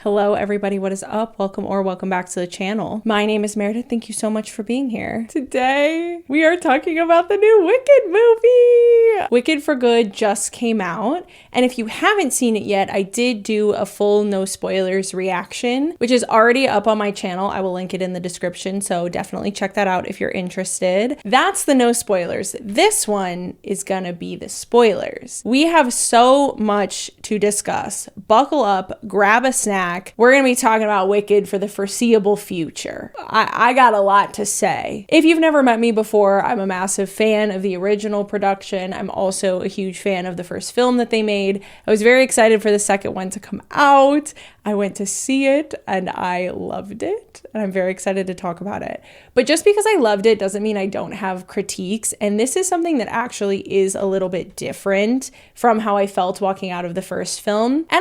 Hello everybody, what is up? Welcome back to the channel. My name is Meredith. Thank you so much for being here. Today, we are talking about the new Wicked movie! Wicked for Good just came out, and if you haven't seen it yet, I did do a full no spoilers reaction, which is already up on my channel. I will link it in the description, so definitely check that out if you're interested. That's the no spoilers. This one is gonna be the spoilers. We have so much to discuss. Buckle up, grab a snack. We're going to be talking about Wicked for the foreseeable future. I got a lot to say. If you've never met me before, I'm a massive fan of the original production. I'm also a huge fan of the first film that they made. I was very excited for the second one to come out. I went to see it and I loved it, and I'm very excited to talk about it. But just because I loved it doesn't mean I don't have critiques, and this is something that actually is a little bit different from how I felt walking out of the first film. And I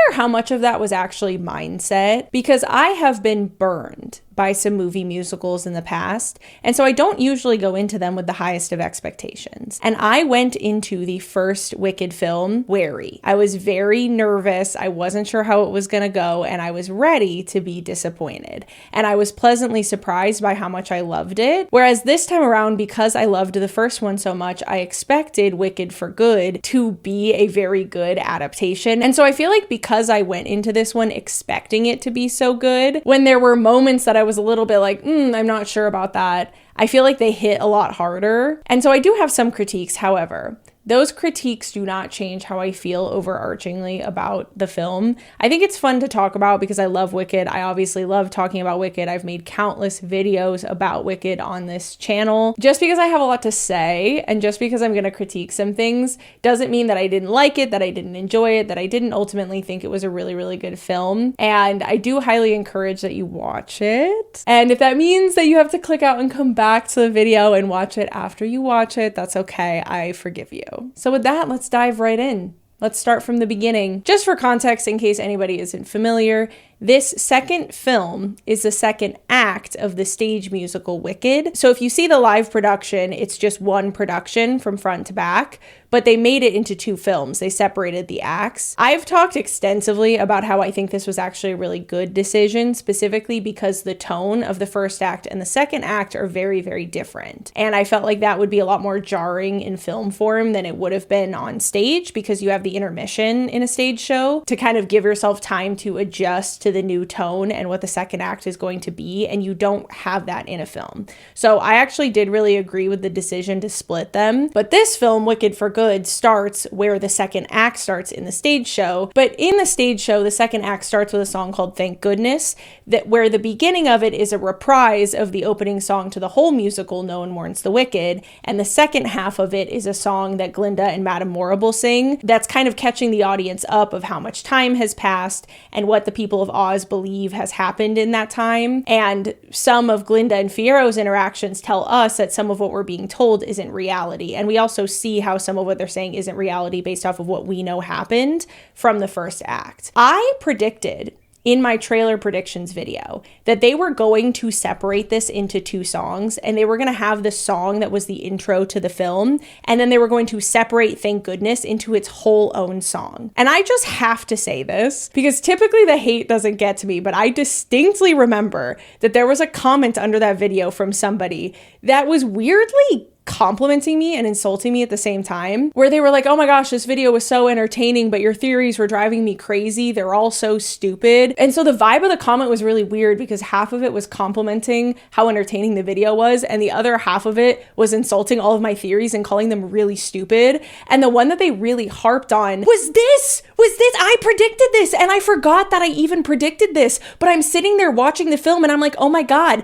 wonder how much of that was actually mindset, because I have been burned by some movie musicals in the past, and so I don't usually go into them with the highest of expectations. And I went into the first Wicked film wary. I was very nervous. I wasn't sure how it was gonna go, and I was ready to be disappointed. And I was pleasantly surprised by how much I loved it. Whereas this time around, because I loved the first one so much, I expected Wicked for Good to be a very good adaptation. And so I feel like because I went into this one expecting it to be so good, when there were moments that I was a little bit like, I'm not sure about that, I feel like they hit a lot harder. And so I do have some critiques, however. Those critiques do not change how I feel overarchingly about the film. I think it's fun to talk about because I love Wicked. I obviously love talking about Wicked. I've made countless videos about Wicked on this channel. Just because I have a lot to say and just because I'm going to critique some things doesn't mean that I didn't like it, that I didn't enjoy it, that I didn't ultimately think it was a really, really good film. And I do highly encourage that you watch it. And if that means that you have to click out and come back to the video and watch it after you watch it, that's okay. I forgive you. So with that, let's dive right in. Let's start from the beginning. Just for context, in case anybody isn't familiar, this second film is the second act of the stage musical Wicked. So if you see the live production, it's just one production from front to back, but they made it into two films. They separated the acts. I've talked extensively about how I think this was actually a really good decision, specifically because the tone of the first act and the second act are very, very different. And I felt like that would be a lot more jarring in film form than it would have been on stage, because you have the intermission in a stage show to kind of give yourself time to adjust to the new tone and what the second act is going to be, and you don't have that in a film. So I actually did really agree with the decision to split them. But this film, Wicked for Good, starts where the second act starts in the stage show. But in the stage show, the second act starts with a song called Thank Goodness, that where the beginning of it is a reprise of the opening song to the whole musical No One Mourns the Wicked, and the second half of it is a song that Glinda and Madame Morrible sing that's kind of catching the audience up of how much time has passed and what the people of Oz believe has happened in that time. And some of Glinda and Fiero's interactions tell us that some of what we're being told isn't reality. And we also see how some of what they're saying isn't reality based off of what we know happened from the first act. I predicted in my trailer predictions video that they were going to separate this into two songs, and they were going to have the song that was the intro to the film, and then they were going to separate Thank Goodness into its whole own song. And I just have to say this because typically the hate doesn't get to me, but I distinctly remember that there was a comment under that video from somebody that was weirdly complimenting me and insulting me at the same time, where they were like, oh my gosh, this video was so entertaining, but your theories were driving me crazy. They're all so stupid. And so the vibe of the comment was really weird because half of it was complimenting how entertaining the video was, and the other half of it was insulting all of my theories and calling them really stupid. And the one that they really harped on was this, I predicted this, and I forgot that I even predicted this, but I'm sitting there watching the film and I'm like, oh my God,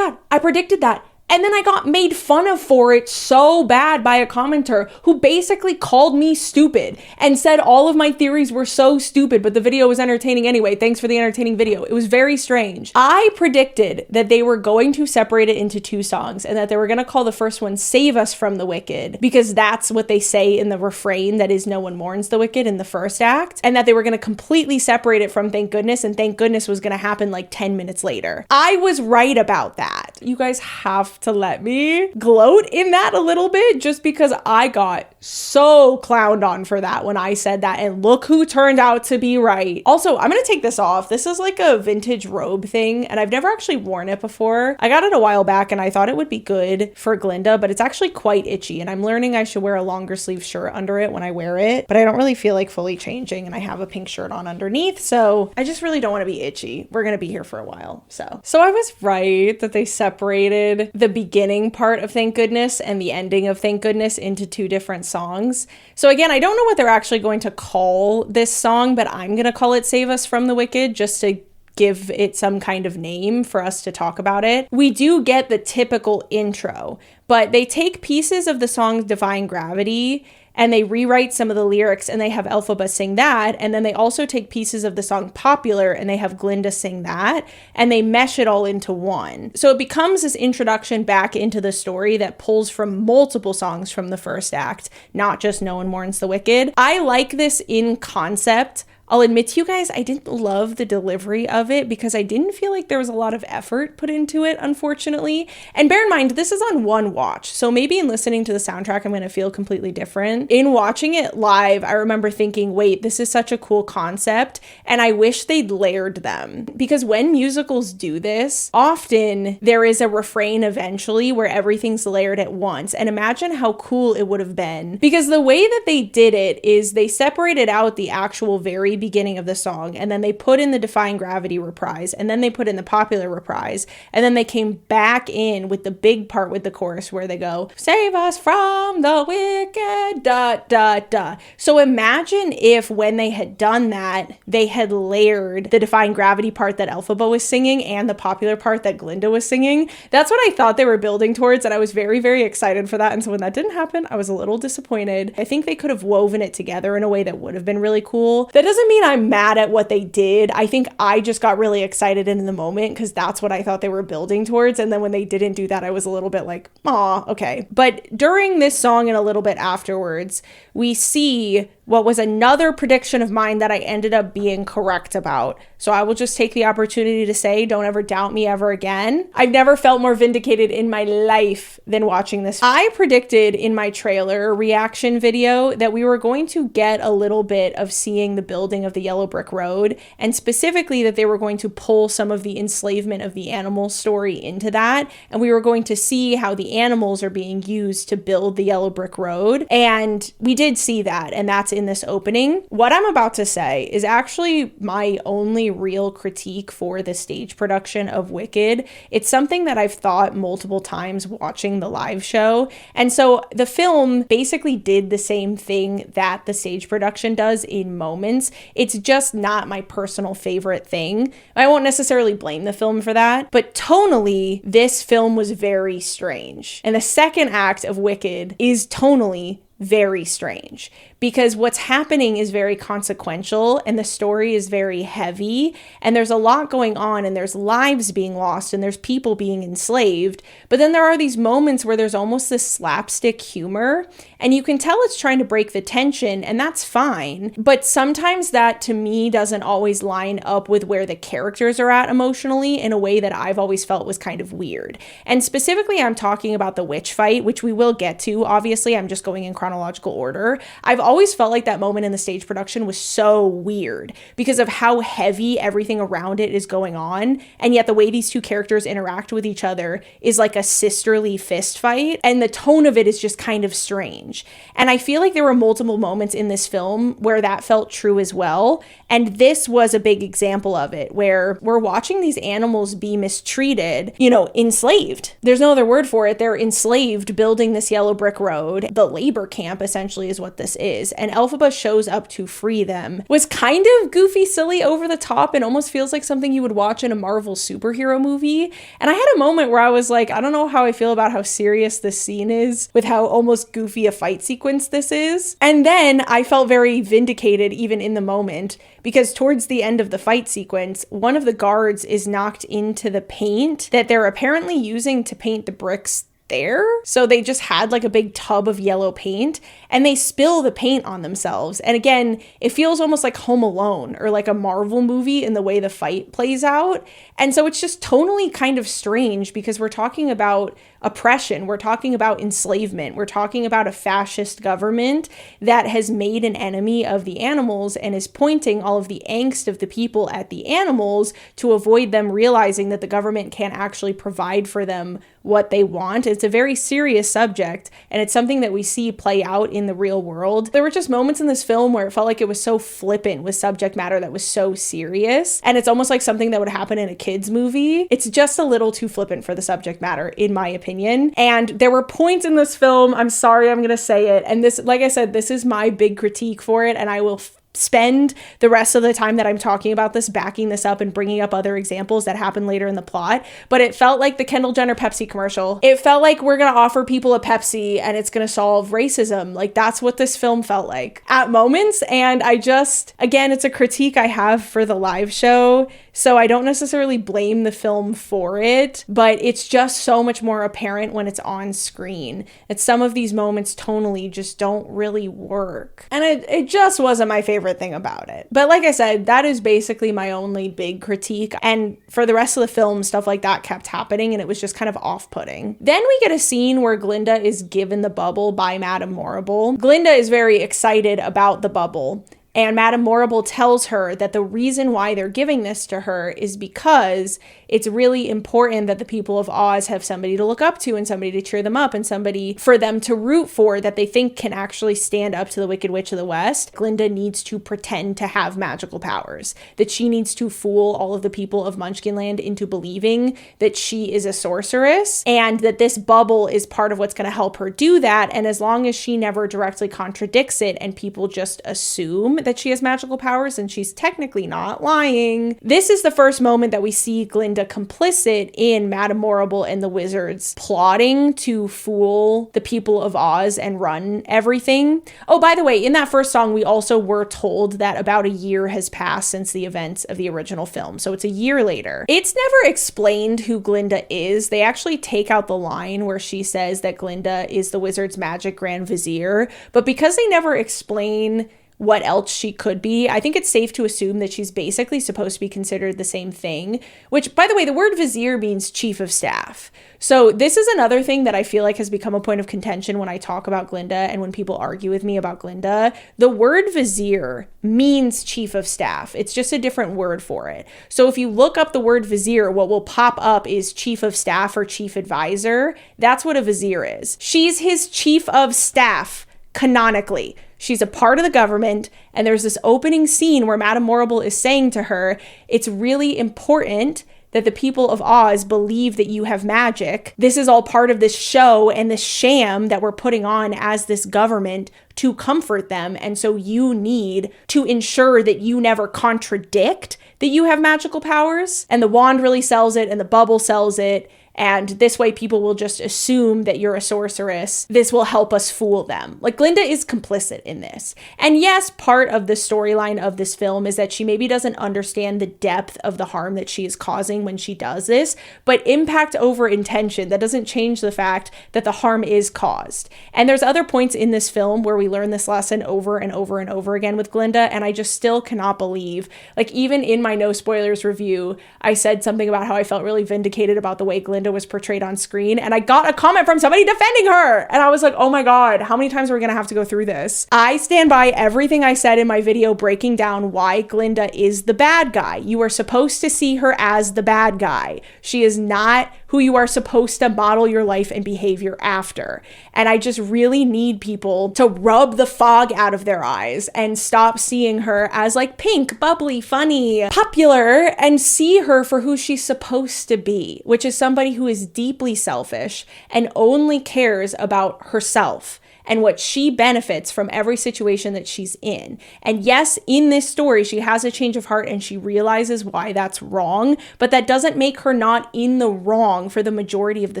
I predicted that. And then I got made fun of for it so bad by a commenter who basically called me stupid and said all of my theories were so stupid, but the video was entertaining anyway. Thanks for the entertaining video. It was very strange. I predicted that they were going to separate it into two songs and that they were going to call the first one Save Us from the Wicked, because that's what they say in the refrain that is No One Mourns the Wicked in the first act, and that they were going to completely separate it from Thank Goodness, and Thank Goodness was going to happen like 10 minutes later. I was right about that. You guys have to let me gloat in that a little bit, just because I got so clowned on for that when I said that, and look who turned out to be right. Also, I'm gonna take this off. This is like a vintage robe thing, and I've never actually worn it before. I got it a while back and I thought it would be good for Glinda, but it's actually quite itchy, and I'm learning I should wear a longer sleeve shirt under it when I wear it, but I don't really feel like fully changing, and I have a pink shirt on underneath, so I just really don't want to be itchy. We're gonna be here for a while. So I was right that they separated the beginning part of Thank Goodness and the ending of Thank Goodness into two different songs. So again, I don't know what they're actually going to call this song, but I'm gonna call it Save Us from the Wicked, just to give it some kind of name for us to talk about it. We do get the typical intro, but they take pieces of the song Defying Gravity and they rewrite some of the lyrics, and they have Elphaba sing that, and then they also take pieces of the song Popular and they have Glinda sing that, and they mesh it all into one. So it becomes this introduction back into the story that pulls from multiple songs from the first act, not just No One Mourns the Wicked. I like this in concept. I'll admit to you guys, I didn't love the delivery of it because I didn't feel like there was a lot of effort put into it, unfortunately. And bear in mind, this is on one watch, so maybe in listening to the soundtrack, I'm going to feel completely different. In watching it live, I remember thinking, wait, this is such a cool concept, and I wish they'd layered them. Because when musicals do this, often there is a refrain eventually where everything's layered at once. And imagine how cool it would have been. Because the way that they did it is they separated out the actual very beginning of the song, and then they put in the Defying Gravity reprise, and then they put in the Popular reprise, and then they came back in with the big part with the chorus where they go, save us from the wicked, da, da, da. So imagine if when they had done that, they had layered the Defying Gravity part that Elphaba was singing and the Popular part that Glinda was singing. That's what I thought they were building towards, and I was very, very excited for that. And so when that didn't happen, I was a little disappointed. I think they could have woven it together in a way that would have been really cool. That doesn't mean I'm mad at what they did. I think I just got really excited in the moment because that's what I thought they were building towards. And then when they didn't do that, I was a little bit like, aw, okay. But during this song and a little bit afterwards, we see what was another prediction of mine that I ended up being correct about. So I will just take the opportunity to say, don't ever doubt me ever again. I've never felt more vindicated in my life than watching this. I predicted in my trailer reaction video that we were going to get a little bit of seeing the building of the Yellow Brick Road, and specifically that they were going to pull some of the enslavement of the animals story into that, and we were going to see how the animals are being used to build the Yellow Brick Road, and we did see that, and that's in this opening. What I'm about to say is actually my only real critique for the stage production of Wicked. It's something that I've thought multiple times watching the live show. And so the film basically did the same thing that the stage production does in moments. It's just not my personal favorite thing. I won't necessarily blame the film for that, but tonally, this film was very strange. And the second act of Wicked is tonally very strange because what's happening is very consequential and the story is very heavy and there's a lot going on and there's lives being lost and there's people being enslaved. But then there are these moments where there's almost this slapstick humor and you can tell it's trying to break the tension, and that's fine. But sometimes that to me doesn't always line up with where the characters are at emotionally in a way that I've always felt was kind of weird. And specifically, I'm talking about the witch fight, which we will get to. Obviously, I'm just going in chronological order. I've always felt like that moment in the stage production was so weird because of how heavy everything around it is going on. And yet the way these two characters interact with each other is like a sisterly fist fight. And the tone of it is just kind of strange. And I feel like there were multiple moments in this film where that felt true as well. And this was a big example of it, where we're watching these animals be mistreated, enslaved. There's no other word for it. They're enslaved building this Yellow Brick Road. The labor camp essentially is what this is. And Elphaba shows up to free them. Was kind of goofy, silly, over the top, and almost feels like something you would watch in a Marvel superhero movie. And I had a moment where I was like, I don't know how I feel about how serious this scene is with how almost goofy a fight sequence this is. And then I felt very vindicated even in the moment, because towards the end of the fight sequence, one of the guards is knocked into the paint that they're apparently using to paint the bricks there. So they just had like a big tub of yellow paint and they spill the paint on themselves. And again, it feels almost like Home Alone or like a Marvel movie in the way the fight plays out. And so it's just tonally kind of strange because we're talking about oppression. We're talking about enslavement. We're talking about a fascist government that has made an enemy of the animals and is pointing all of the angst of the people at the animals to avoid them realizing that the government can't actually provide for them what they want. It's a very serious subject, and it's something that we see play out in the real world. There were just moments in this film where it felt like it was so flippant with subject matter that was so serious, and it's almost like something that would happen in a kid's movie. It's just a little too flippant for the subject matter, in my opinion. And there were points in this film, I'm sorry, I'm gonna say it, and this, like I said, this is my big critique for it, and I will spend the rest of the time that I'm talking about this backing this up and bringing up other examples that happen later in the plot. But it felt like the Kendall Jenner Pepsi commercial. It felt like we're gonna offer people a Pepsi and it's gonna solve racism. Like, that's what this film felt like at moments. And I just, again, it's a critique I have for the live show, so I don't necessarily blame the film for it, but it's just so much more apparent when it's on screen that some of these moments tonally just don't really work. And it just wasn't my favorite thing about it. But like I said, that is basically my only big critique. And for the rest of the film, stuff like that kept happening and it was just kind of off-putting. Then we get a scene where Glinda is given the bubble by Madame Morrible. Glinda is very excited about the bubble. And Madame Morrible tells her that the reason why they're giving this to her is because it's really important that the people of Oz have somebody to look up to and somebody to cheer them up and somebody for them to root for that they think can actually stand up to the Wicked Witch of the West. Glinda needs to pretend to have magical powers, that she needs to fool all of the people of Munchkinland into believing that she is a sorceress, and that this bubble is part of what's going to help her do that. And as long as she never directly contradicts it and people just assume that she has magical powers and she's technically not lying, this is the first moment that we see Glinda complicit in Madame Morrible and the wizards plotting to fool the people of Oz and run everything. Oh, by the way, in that first song, we also were told that about a year has passed since the events of the original film. So it's a year later. It's never explained who Glinda is. They actually take out the line where she says that Glinda is the wizard's magic grand vizier. But because they never explain what else she could be, I think it's safe to assume that she's basically supposed to be considered the same thing, which, by the way, the word vizier means chief of staff. So this is another thing that I feel like has become a point of contention when I talk about Glinda and when people argue with me about Glinda. The word vizier means chief of staff. It's just a different word for it. So if you look up the word vizier, what will pop up is chief of staff or chief advisor. That's what a vizier is. She's his chief of staff, canonically. She's a part of the government, and there's this opening scene where Madame Morrible is saying to her, it's really important that the people of Oz believe that you have magic. This is all part of this show and this sham that we're putting on as this government to comfort them. And so you need to ensure that you never contradict that you have magical powers. And the wand really sells it, and the bubble sells it. And this way people will just assume that you're a sorceress. This will help us fool them. Like, Glinda is complicit in this. And yes, part of the storyline of this film is that she maybe doesn't understand the depth of the harm that she is causing when she does this, but impact over intention, that doesn't change the fact that the harm is caused. And there's other points in this film where we learn this lesson over and over and over again with Glinda, and I just still cannot believe, like, even in my no spoilers review, I said something about how I felt really vindicated about the way Glinda was portrayed on screen, and I got a comment from somebody defending her, and I was like, oh my god, how many times are we gonna have to go through this? I stand by everything I said in my video breaking down why Glinda is the bad guy. You are supposed to see her as the bad guy. She is not who you are supposed to model your life and behavior after. And I just really need people to rub the fog out of their eyes and stop seeing her as like pink, bubbly, funny, popular, and see her for who she's supposed to be, which is somebody who is deeply selfish and only cares about herself and what she benefits from every situation that she's in. And yes, in this story, she has a change of heart and she realizes why that's wrong, but that doesn't make her not in the wrong for the majority of the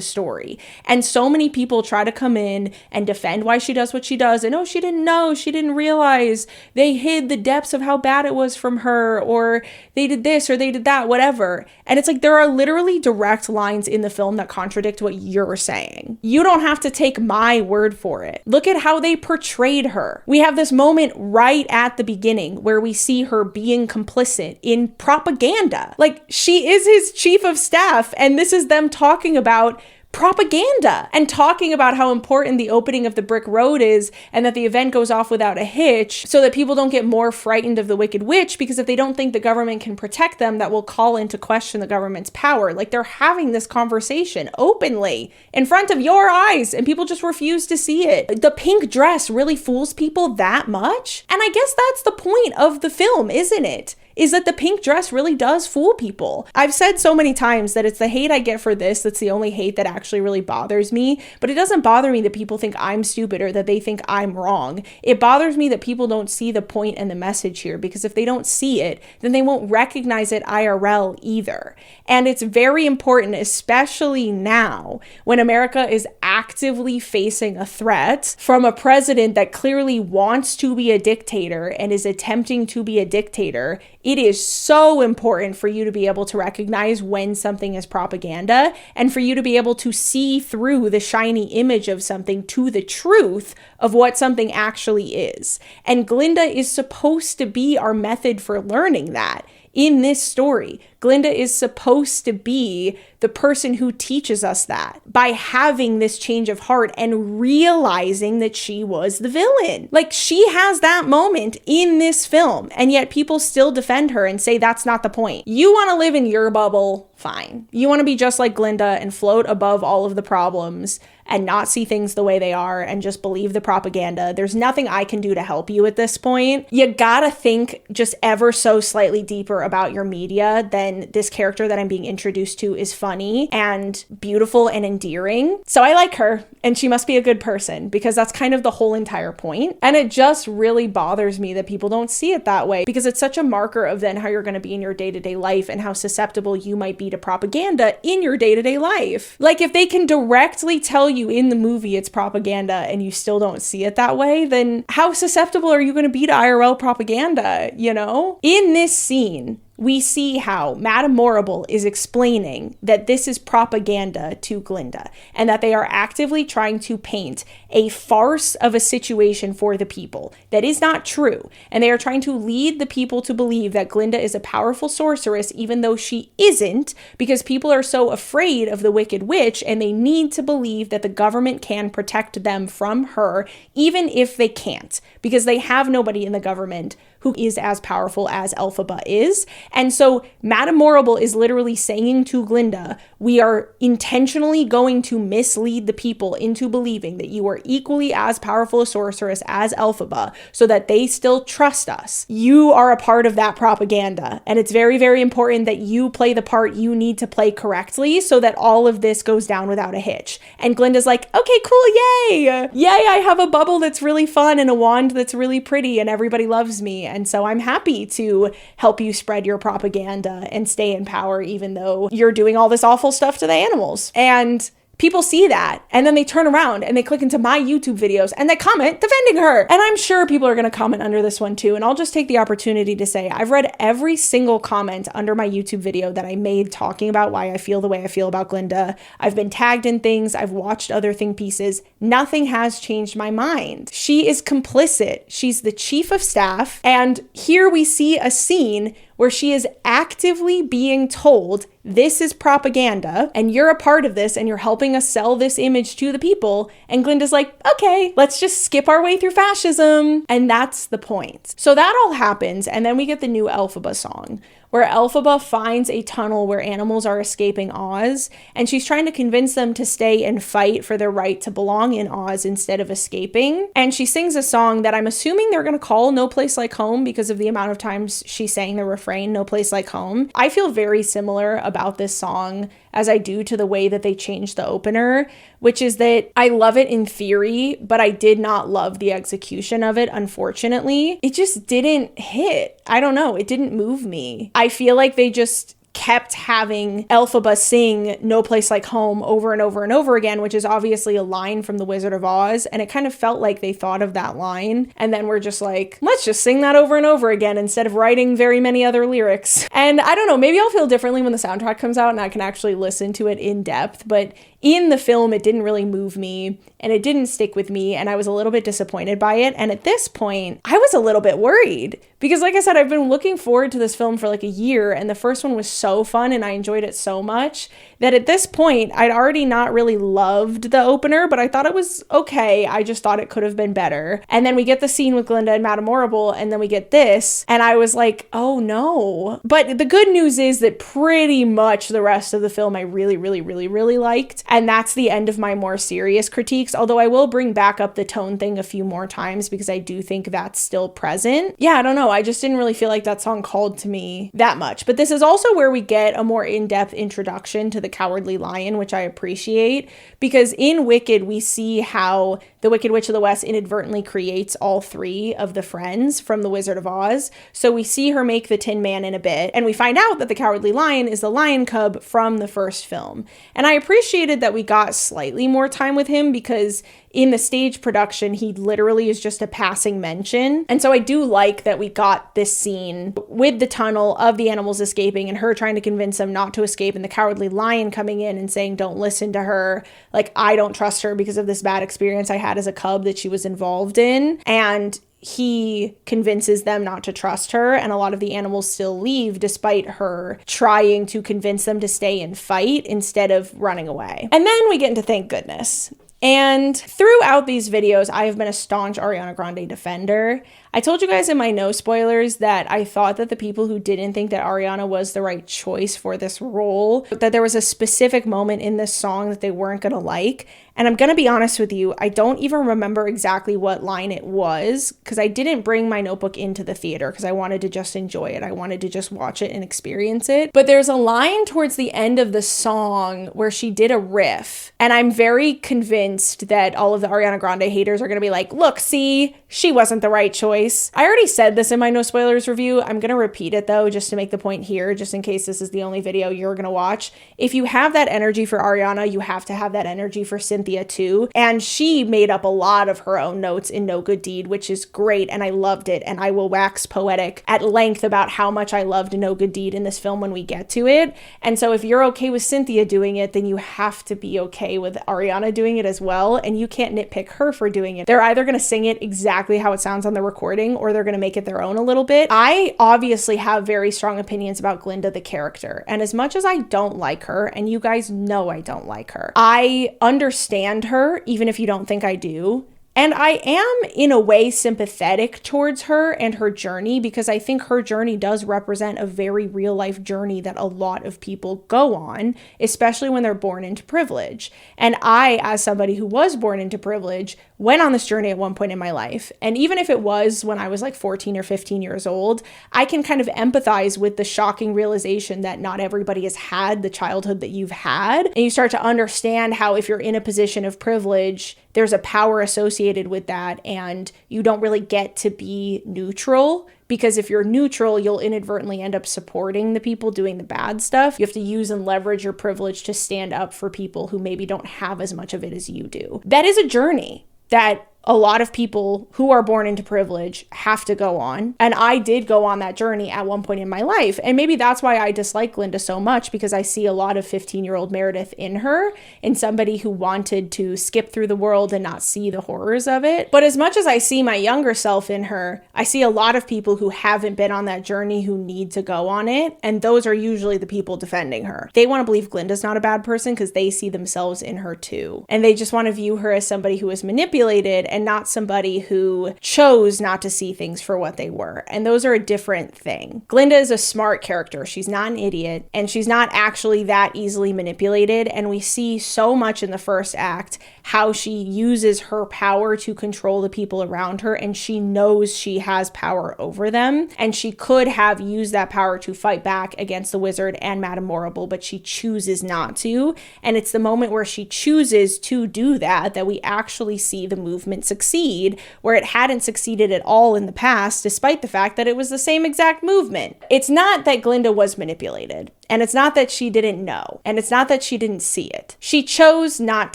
story. And so many people try to come in and defend why she does what she does. And oh, she didn't know, she didn't realize, they hid the depths of how bad it was from her, or they did this or they did that, whatever. And it's like, there are literally direct lines in the film that contradict what you're saying. You don't have to take my word for it. Look at how they portrayed her. We have this moment right at the beginning where we see her being complicit in propaganda. Like, she is his chief of staff, and this is them talking about propaganda and talking about how important the opening of the brick road is, and that the event goes off without a hitch so that people don't get more frightened of the Wicked Witch, because if they don't think the government can protect them, that will call into question the government's power. Like, they're having this conversation openly in front of your eyes and people just refuse to see it. The pink dress really fools people that much? And I guess that's the point of the film, isn't it? Is that the pink dress really does fool people. I've said so many times that it's the hate I get for this that's the only hate that actually really bothers me, but it doesn't bother me that people think I'm stupid or that they think I'm wrong. It bothers me that people don't see the point and the message here, because if they don't see it, then they won't recognize it IRL either. And it's very important, especially now when America is actively facing a threat from a president that clearly wants to be a dictator and is attempting to be a dictator. It is so important for you to be able to recognize when something is propaganda, and for you to be able to see through the shiny image of something to the truth of what something actually is. And Glinda is supposed to be our method for learning that. In this story, Glinda is supposed to be the person who teaches us that by having this change of heart and realizing that she was the villain. Like, she has that moment in this film, and yet people still defend her and say that's not the point. You want to live in your bubble, fine. You want to be just like Glinda and float above all of the problems and not see things the way they are and just believe the propaganda. There's nothing I can do to help you at this point. You gotta think just ever so slightly deeper about your media than this character that I'm being introduced to is funny and beautiful and endearing. So I like her, and she must be a good person, because that's kind of the whole entire point. And it just really bothers me that people don't see it that way, because it's such a marker of then how you're gonna be in your day-to-day life and how susceptible you might be to propaganda in your day-to-day life. Like, if they can directly tell you in the movie it's propaganda and you still don't see it that way, then how susceptible are you going to be to IRL propaganda, you know? In this scene, we see how Madame Morrible is explaining that this is propaganda to Glinda, and that they are actively trying to paint a farce of a situation for the people that is not true. And they are trying to lead the people to believe that Glinda is a powerful sorceress, even though she isn't, because people are so afraid of the Wicked Witch, and they need to believe that the government can protect them from her, even if they can't, because they have nobody in the government who is as powerful as Elphaba is. And so Madame Morrible is literally saying to Glinda, we are intentionally going to mislead the people into believing that you are equally as powerful a sorceress as Elphaba, so that they still trust us. You are a part of that propaganda, and it's very, very important that you play the part you need to play correctly so that all of this goes down without a hitch. And Glinda's like, okay, cool, yay! Yay, I have a bubble that's really fun and a wand that's really pretty and everybody loves me. And so I'm happy to help you spread your propaganda and stay in power, even though you're doing all this awful stuff to the animals. And people see that, and then they turn around and they click into my YouTube videos and they comment defending her. And I'm sure people are going to comment under this one too. And I'll just take the opportunity to say I've read every single comment under my YouTube video that I made talking about why I feel the way I feel about Glinda. I've been tagged in things. I've watched other think pieces. Nothing has changed my mind. She is complicit. She's the chief of staff. And here we see a scene where she is actively being told, this is propaganda, and you're a part of this, and you're helping us sell this image to the people. And Glinda's like, okay, let's just skip our way through fascism. And that's the point. So that all happens, and then we get the new Elphaba song, where Elphaba finds a tunnel where animals are escaping Oz, and she's trying to convince them to stay and fight for their right to belong in Oz instead of escaping. And she sings a song that I'm assuming they're going to call No Place Like Home because of the amount of times she sang the refrain, No Place Like Home. I feel very similar about this song as I do to the way that they changed the opener, which is that I love it in theory, but I did not love the execution of it, unfortunately. It just didn't hit. I don't know. It didn't move me. I feel like they just kept having Elphaba sing "No Place Like Home" over and over and over again, which is obviously a line from The Wizard of Oz. And it kind of felt like they thought of that line and then we're just like, let's just sing that over and over again instead of writing very many other lyrics. And I don't know, maybe I'll feel differently when the soundtrack comes out and I can actually listen to it in depth. But in the film, it didn't really move me and it didn't stick with me. And I was a little bit disappointed by it. And at this point, I was a little bit worried because, like I said, I've been looking forward to this film for like a year. And the first one was so fun and I enjoyed it so much that at this point, I'd already not really loved the opener, but I thought it was okay. I just thought it could have been better. And then we get the scene with Glinda and Madame Horrible, and then we get this. And I was like, oh no. But the good news is that pretty much the rest of the film I really, really, really, really liked. And that's the end of my more serious critiques, although I will bring back up the tone thing a few more times because I do think that's still present. Yeah, I don't know. I just didn't really feel like that song called to me that much. But this is also where we get a more in-depth introduction to the Cowardly Lion, which I appreciate, because in Wicked, we see how the Wicked Witch of the West inadvertently creates all three of the friends from The Wizard of Oz. So we see her make the Tin Man in a bit, and we find out that the Cowardly Lion is the lion cub from the first film. And I appreciated that we got slightly more time with him because in the stage production, he literally is just a passing mention. And so I do like that we got this scene with the tunnel of the animals escaping and her trying to convince them not to escape and the Cowardly Lion coming in and saying, don't listen to her. Like, I don't trust her because of this bad experience I had as a cub that she was involved in. And he convinces them not to trust her, and a lot of the animals still leave despite her trying to convince them to stay and fight instead of running away. And then we get into Thank Goodness. And throughout these videos, I have been a staunch Ariana Grande defender. I told you guys in my no spoilers that I thought that the people who didn't think that Ariana was the right choice for this role, that there was a specific moment in this song that they weren't gonna like. And I'm gonna be honest with you, I don't even remember exactly what line it was because I didn't bring my notebook into the theater because I wanted to just enjoy it. I wanted to just watch it and experience it. But there's a line towards the end of the song where she did a riff, and I'm very convinced that all of the Ariana Grande haters are gonna be like, look, see, she wasn't the right choice. I already said this in my no spoilers review. I'm gonna repeat it though, just to make the point here, just in case this is the only video you're gonna watch. If you have that energy for Ariana, you have to have that energy for Cynthia too. And she made up a lot of her own notes in No Good Deed, which is great, and I loved it. And I will wax poetic at length about how much I loved No Good Deed in this film when we get to it. And so if you're okay with Cynthia doing it, then you have to be okay with Ariana doing it as well. And you can't nitpick her for doing it. They're either gonna sing it exactly how it sounds on the recording, or they're going to make it their own a little bit. I obviously have very strong opinions about Glinda the character, and as much as I don't like her, and you guys know I don't like her, I understand her even if you don't think I do. And I am, in a way, sympathetic towards her and her journey because I think her journey does represent a very real-life journey that a lot of people go on, especially when they're born into privilege. And I, as somebody who was born into privilege, went on this journey at one point in my life. And even if it was when I was like 14 or 15 years old, I can kind of empathize with the shocking realization that not everybody has had the childhood that you've had. And you start to understand how if you're in a position of privilege, there's a power associated with that, and you don't really get to be neutral, because if you're neutral, you'll inadvertently end up supporting the people doing the bad stuff. You have to use and leverage your privilege to stand up for people who maybe don't have as much of it as you do. That is a journey that a lot of people who are born into privilege have to go on. And I did go on that journey at one point in my life. And maybe that's why I dislike Glinda so much, because I see a lot of 15-year-old Meredith in her, in somebody who wanted to skip through the world and not see the horrors of it. But as much as I see my younger self in her, I see a lot of people who haven't been on that journey who need to go on it. And those are usually the people defending her. They want to believe Glinda's not a bad person because they see themselves in her too. And they just want to view her as somebody who was manipulated and not somebody who chose not to see things for what they were. And those are a different thing. Glinda is a smart character. She's not an idiot, and she's not actually that easily manipulated. And we see so much in the first act how she uses her power to control the people around her, and she knows she has power over them, and she could have used that power to fight back against the wizard and Madame Morrible, but she chooses not to. And it's the moment where she chooses to do that we actually see the movement succeed, where it hadn't succeeded at all in the past, despite the fact that it was the same exact movement. It's not that Glinda was manipulated, and it's not that she didn't know, and it's not that she didn't see it. She chose not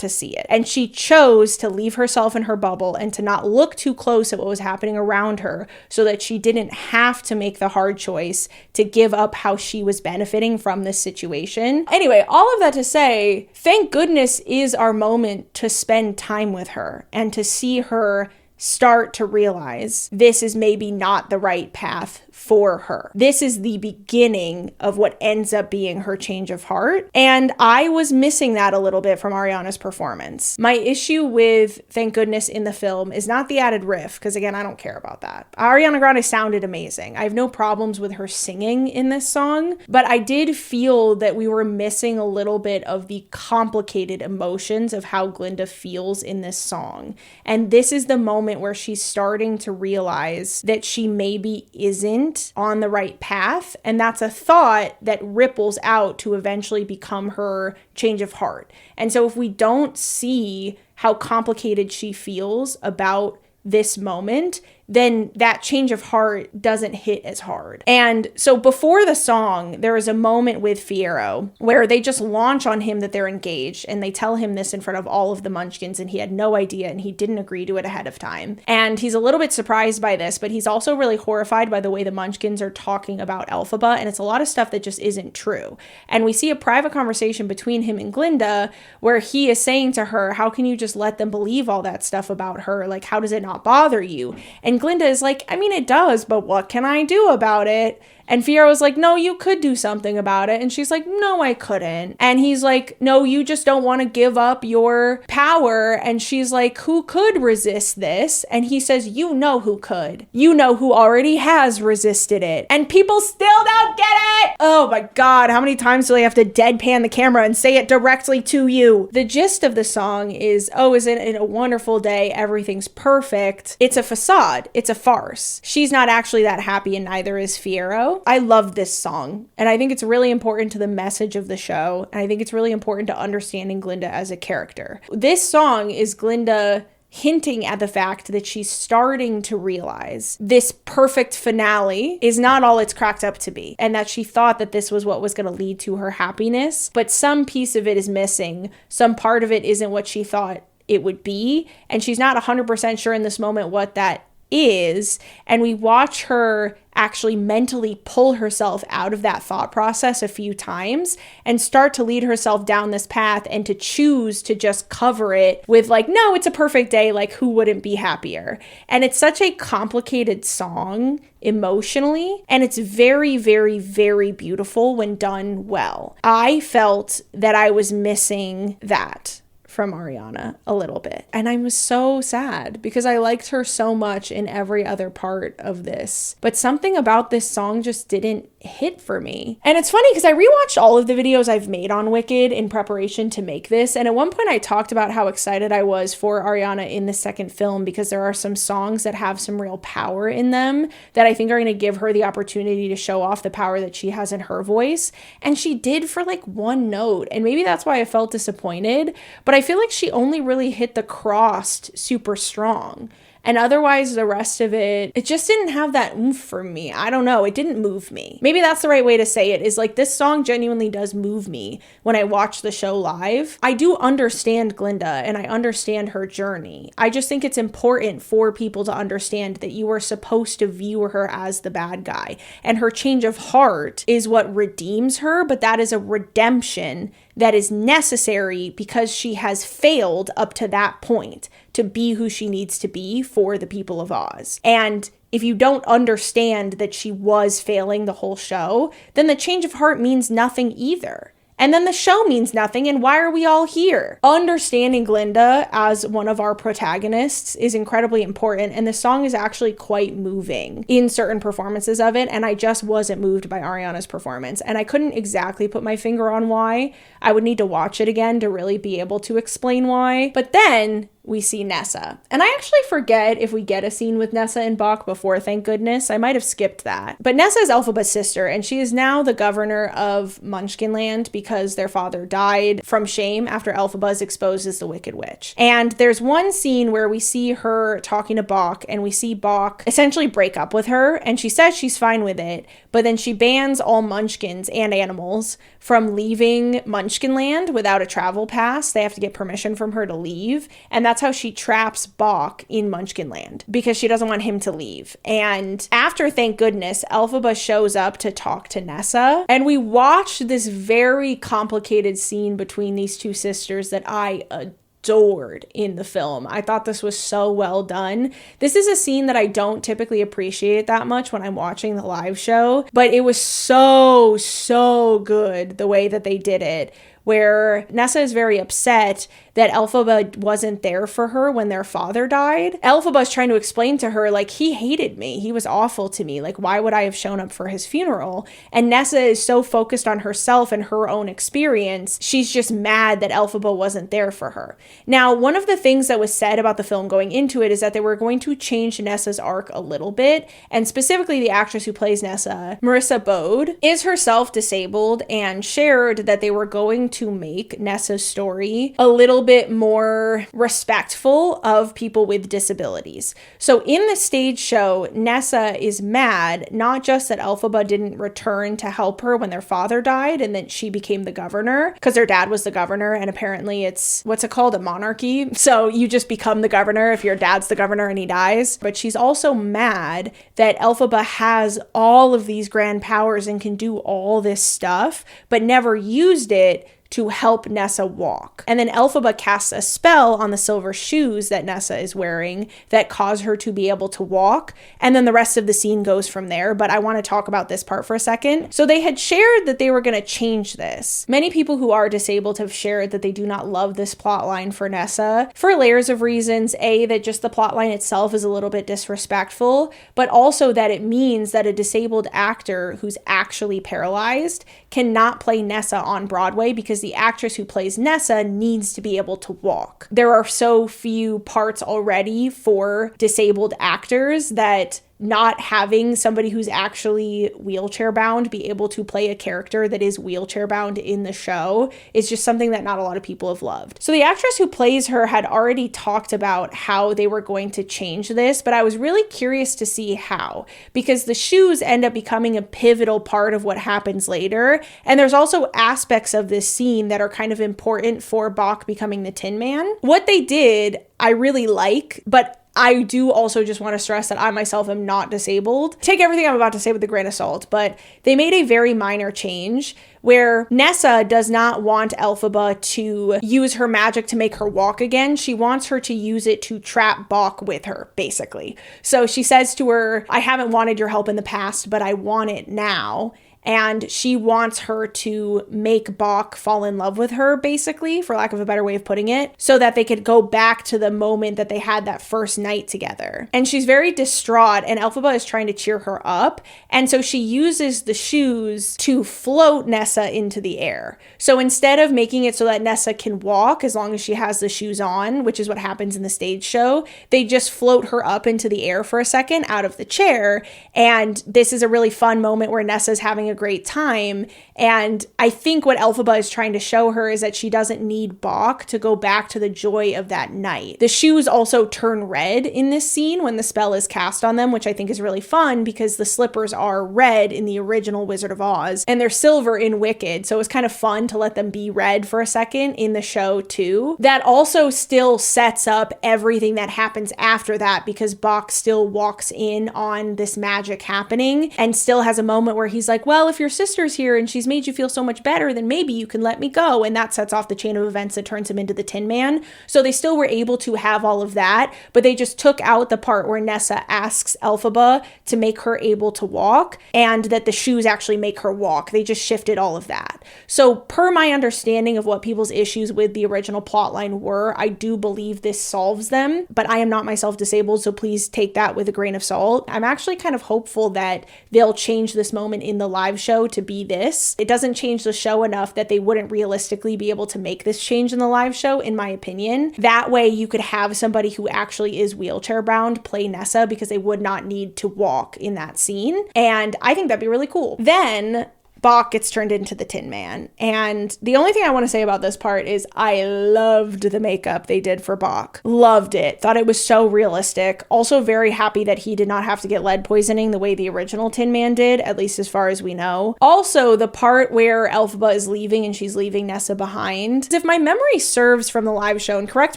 to see it, and she chose to leave herself in her bubble and to not look too close at what was happening around her, so that she didn't have to make the hard choice to give up how she was benefiting from this situation. Anyway, all of that to say, thank goodness is our moment to spend time with her and to see her start to realize this is maybe not the right path for her. This is the beginning of what ends up being her change of heart. And I was missing that a little bit from Ariana's performance. My issue with Thank Goodness in the film is not the added riff, because again, I don't care about that. Ariana Grande sounded amazing. I have no problems with her singing in this song, but I did feel that we were missing a little bit of the complicated emotions of how Glinda feels in this song. And this is the moment where she's starting to realize that she maybe isn't on the right path, and that's a thought that ripples out to eventually become her change of heart. And so if we don't see how complicated she feels about this moment, then that change of heart doesn't hit as hard. And so before the song, there is a moment with Fiyero where they just launch on him that they're engaged, and they tell him this in front of all of the Munchkins, and he had no idea, and he didn't agree to it ahead of time. And he's a little bit surprised by this, but he's also really horrified by the way the Munchkins are talking about Elphaba, and it's a lot of stuff that just isn't true. And we see a private conversation between him and Glinda where he is saying to her, how can you just let them believe all that stuff about her? Like, how does it not bother you? And Glinda is like, I mean, it does, but what can I do about it? And Fiero's like, no, you could do something about it. And she's like, no, I couldn't. And he's like, no, you just don't want to give up your power. And she's like, who could resist this? And he says, you know who could. You know who already has resisted it. And people still don't get it. Oh my God, how many times do they have to deadpan the camera and say it directly to you? The gist of the song is, oh, isn't it a wonderful day? Everything's perfect. It's a facade. It's a farce. She's not actually that happy, and neither is Fiyero. I love this song, and I think it's really important to the message of the show, and I think it's really important to understanding Glinda as a character. This song is Glinda hinting at the fact that she's starting to realize this perfect finale is not all it's cracked up to be, and that she thought that this was what was going to lead to her happiness, but some piece of it is missing. Some part of it isn't what she thought it would be, and she's not 100% sure in this moment what that is. And we watch her actually mentally pull herself out of that thought process a few times and start to lead herself down this path, and to choose to just cover it with like, no, it's a perfect day. Like, who wouldn't be happier? And it's such a complicated song emotionally, and it's very, very, very beautiful when done well. I felt that I was missing that from Ariana a little bit. And I was so sad because I liked her so much in every other part of this. But something about this song just didn't hit for me. And it's funny because I rewatched all of the videos I've made on Wicked in preparation to make this. And at one point I talked about how excited I was for Ariana in the second film, because there are some songs that have some real power in them that I think are going to give her the opportunity to show off the power that she has in her voice. And she did for like one note. And maybe that's why I felt disappointed. But I feel like she only really hit the crossed super strong. And otherwise, the rest of it, it just didn't have that oomph for me. I don't know. It didn't move me. Maybe that's the right way to say it, is like, this song genuinely does move me when I watch the show live. I do understand Glinda and I understand her journey. I just think it's important for people to understand that you are supposed to view her as the bad guy. And her change of heart is what redeems her, but that is a redemption that is necessary because she has failed up to that point to be who she needs to be for the people of Oz. And if you don't understand that she was failing the whole show, then the change of heart means nothing either. And then the show means nothing, and why are we all here? Understanding Glinda as one of our protagonists is incredibly important, and the song is actually quite moving in certain performances of it, and I just wasn't moved by Ariana's performance. And I couldn't exactly put my finger on why. I would need to watch it again to really be able to explain why. But then we see Nessa. And I actually forget if we get a scene with Nessa and Bach before, thank goodness. I might have skipped that. But Nessa is Elphaba's sister, and she is now the governor of Munchkinland because their father died from shame after Elphaba is exposed as the Wicked Witch. And there's one scene where we see her talking to Bach, and we see Bach essentially break up with her, and she says she's fine with it, but then she bans all Munchkins and animals from leaving Munchkinland without a travel pass. They have to get permission from her to leave, and that's how she traps Bach in Munchkinland because she doesn't want him to leave. And after, thank goodness, Elphaba shows up to talk to Nessa, and we watch this very complicated scene between these two sisters that I adored in the film. I thought this was so well done. This is a scene that I don't typically appreciate that much when I'm watching the live show, but it was so good the way that they did it, where Nessa is very upset that Elphaba wasn't there for her when their father died. Elphaba is trying to explain to her, like, he hated me. He was awful to me. Like, why would I have shown up for his funeral? And Nessa is so focused on herself and her own experience, she's just mad that Elphaba wasn't there for her. Now, one of the things that was said about the film going into it is that they were going to change Nessa's arc a little bit, and specifically the actress who plays Nessa, Marissa Bode, is herself disabled and shared that they were going to make Nessa's story a little bit more respectful of people with disabilities. So in the stage show, Nessa is mad, not just that Elphaba didn't return to help her when their father died and then she became the governor, because their dad was the governor, and apparently it's, what's it called, a monarchy? So you just become the governor if your dad's the governor and he dies. But she's also mad that Elphaba has all of these grand powers and can do all this stuff, but never used it to help Nessa walk. And then Elphaba casts a spell on the silver shoes that Nessa is wearing that cause her to be able to walk. And then the rest of the scene goes from there. But I want to talk about this part for a second. So they had shared that they were going to change this. Many people who are disabled have shared that they do not love this plot line for Nessa for layers of reasons. A, that just the plot line itself is a little bit disrespectful, but also that it means that a disabled actor who's actually paralyzed cannot play Nessa on Broadway because the actress who plays Nessa needs to be able to walk. There are so few parts already for disabled actors that not having somebody who's actually wheelchair bound be able to play a character that is wheelchair bound in the show is just something that not a lot of people have loved. So the actress who plays her had already talked about how they were going to change this, but I was really curious to see how, because the shoes end up becoming a pivotal part of what happens later. And there's also aspects of this scene that are kind of important for Bach becoming the Tin Man. What they did, I really like, but I do also just want to stress that I myself am not disabled. Take everything I'm about to say with a grain of salt, but they made a very minor change where Nessa does not want Elphaba to use her magic to make her walk again. She wants her to use it to trap Bach with her, basically. So she says to her, I haven't wanted your help in the past, but I want it now. And she wants her to make Bach fall in love with her, basically, for lack of a better way of putting it, so that they could go back to the moment that they had that first night together. And she's very distraught, and Elphaba is trying to cheer her up. And so she uses the shoes to float Nessa into the air. So instead of making it so that Nessa can walk as long as she has the shoes on, which is what happens in the stage show, they just float her up into the air for a second out of the chair. And this is a really fun moment where Nessa's having a great time. And I think what Elphaba is trying to show her is that she doesn't need Bach to go back to the joy of that night. The shoes also turn red in this scene when the spell is cast on them, which I think is really fun because the slippers are red in the original Wizard of Oz and they're silver in Wicked. So it was kind of fun to let them be red for a second in the show too. That also still sets up everything that happens after that because Bach still walks in on this magic happening and still has a moment where he's like, well, well, if your sister's here and she's made you feel so much better, then maybe you can let me go. And that sets off the chain of events that turns him into the Tin Man. So they still were able to have all of that, but they just took out the part where Nessa asks Elphaba to make her able to walk, and that the shoes actually make her walk. They just shifted all of that. So per my understanding of what people's issues with the original plotline were, I do believe this solves them, but I am not myself disabled, so please take that with a grain of salt. I'm actually kind of hopeful that they'll change this moment in the live show to be this. It doesn't change the show enough that they wouldn't realistically be able to make this change in the live show, in my opinion. That way you could have somebody who actually is wheelchair bound play Nessa, because they would not need to walk in that scene. And I think that'd be really cool. Then Bok gets turned into the Tin Man. And the only thing I want to say about this part is I loved the makeup they did for Bok. Loved it. Thought it was so realistic. Also very happy that he did not have to get lead poisoning the way the original Tin Man did, at least as far as we know. Also, the part where Elphaba is leaving and she's leaving Nessa behind. If my memory serves from the live show, and correct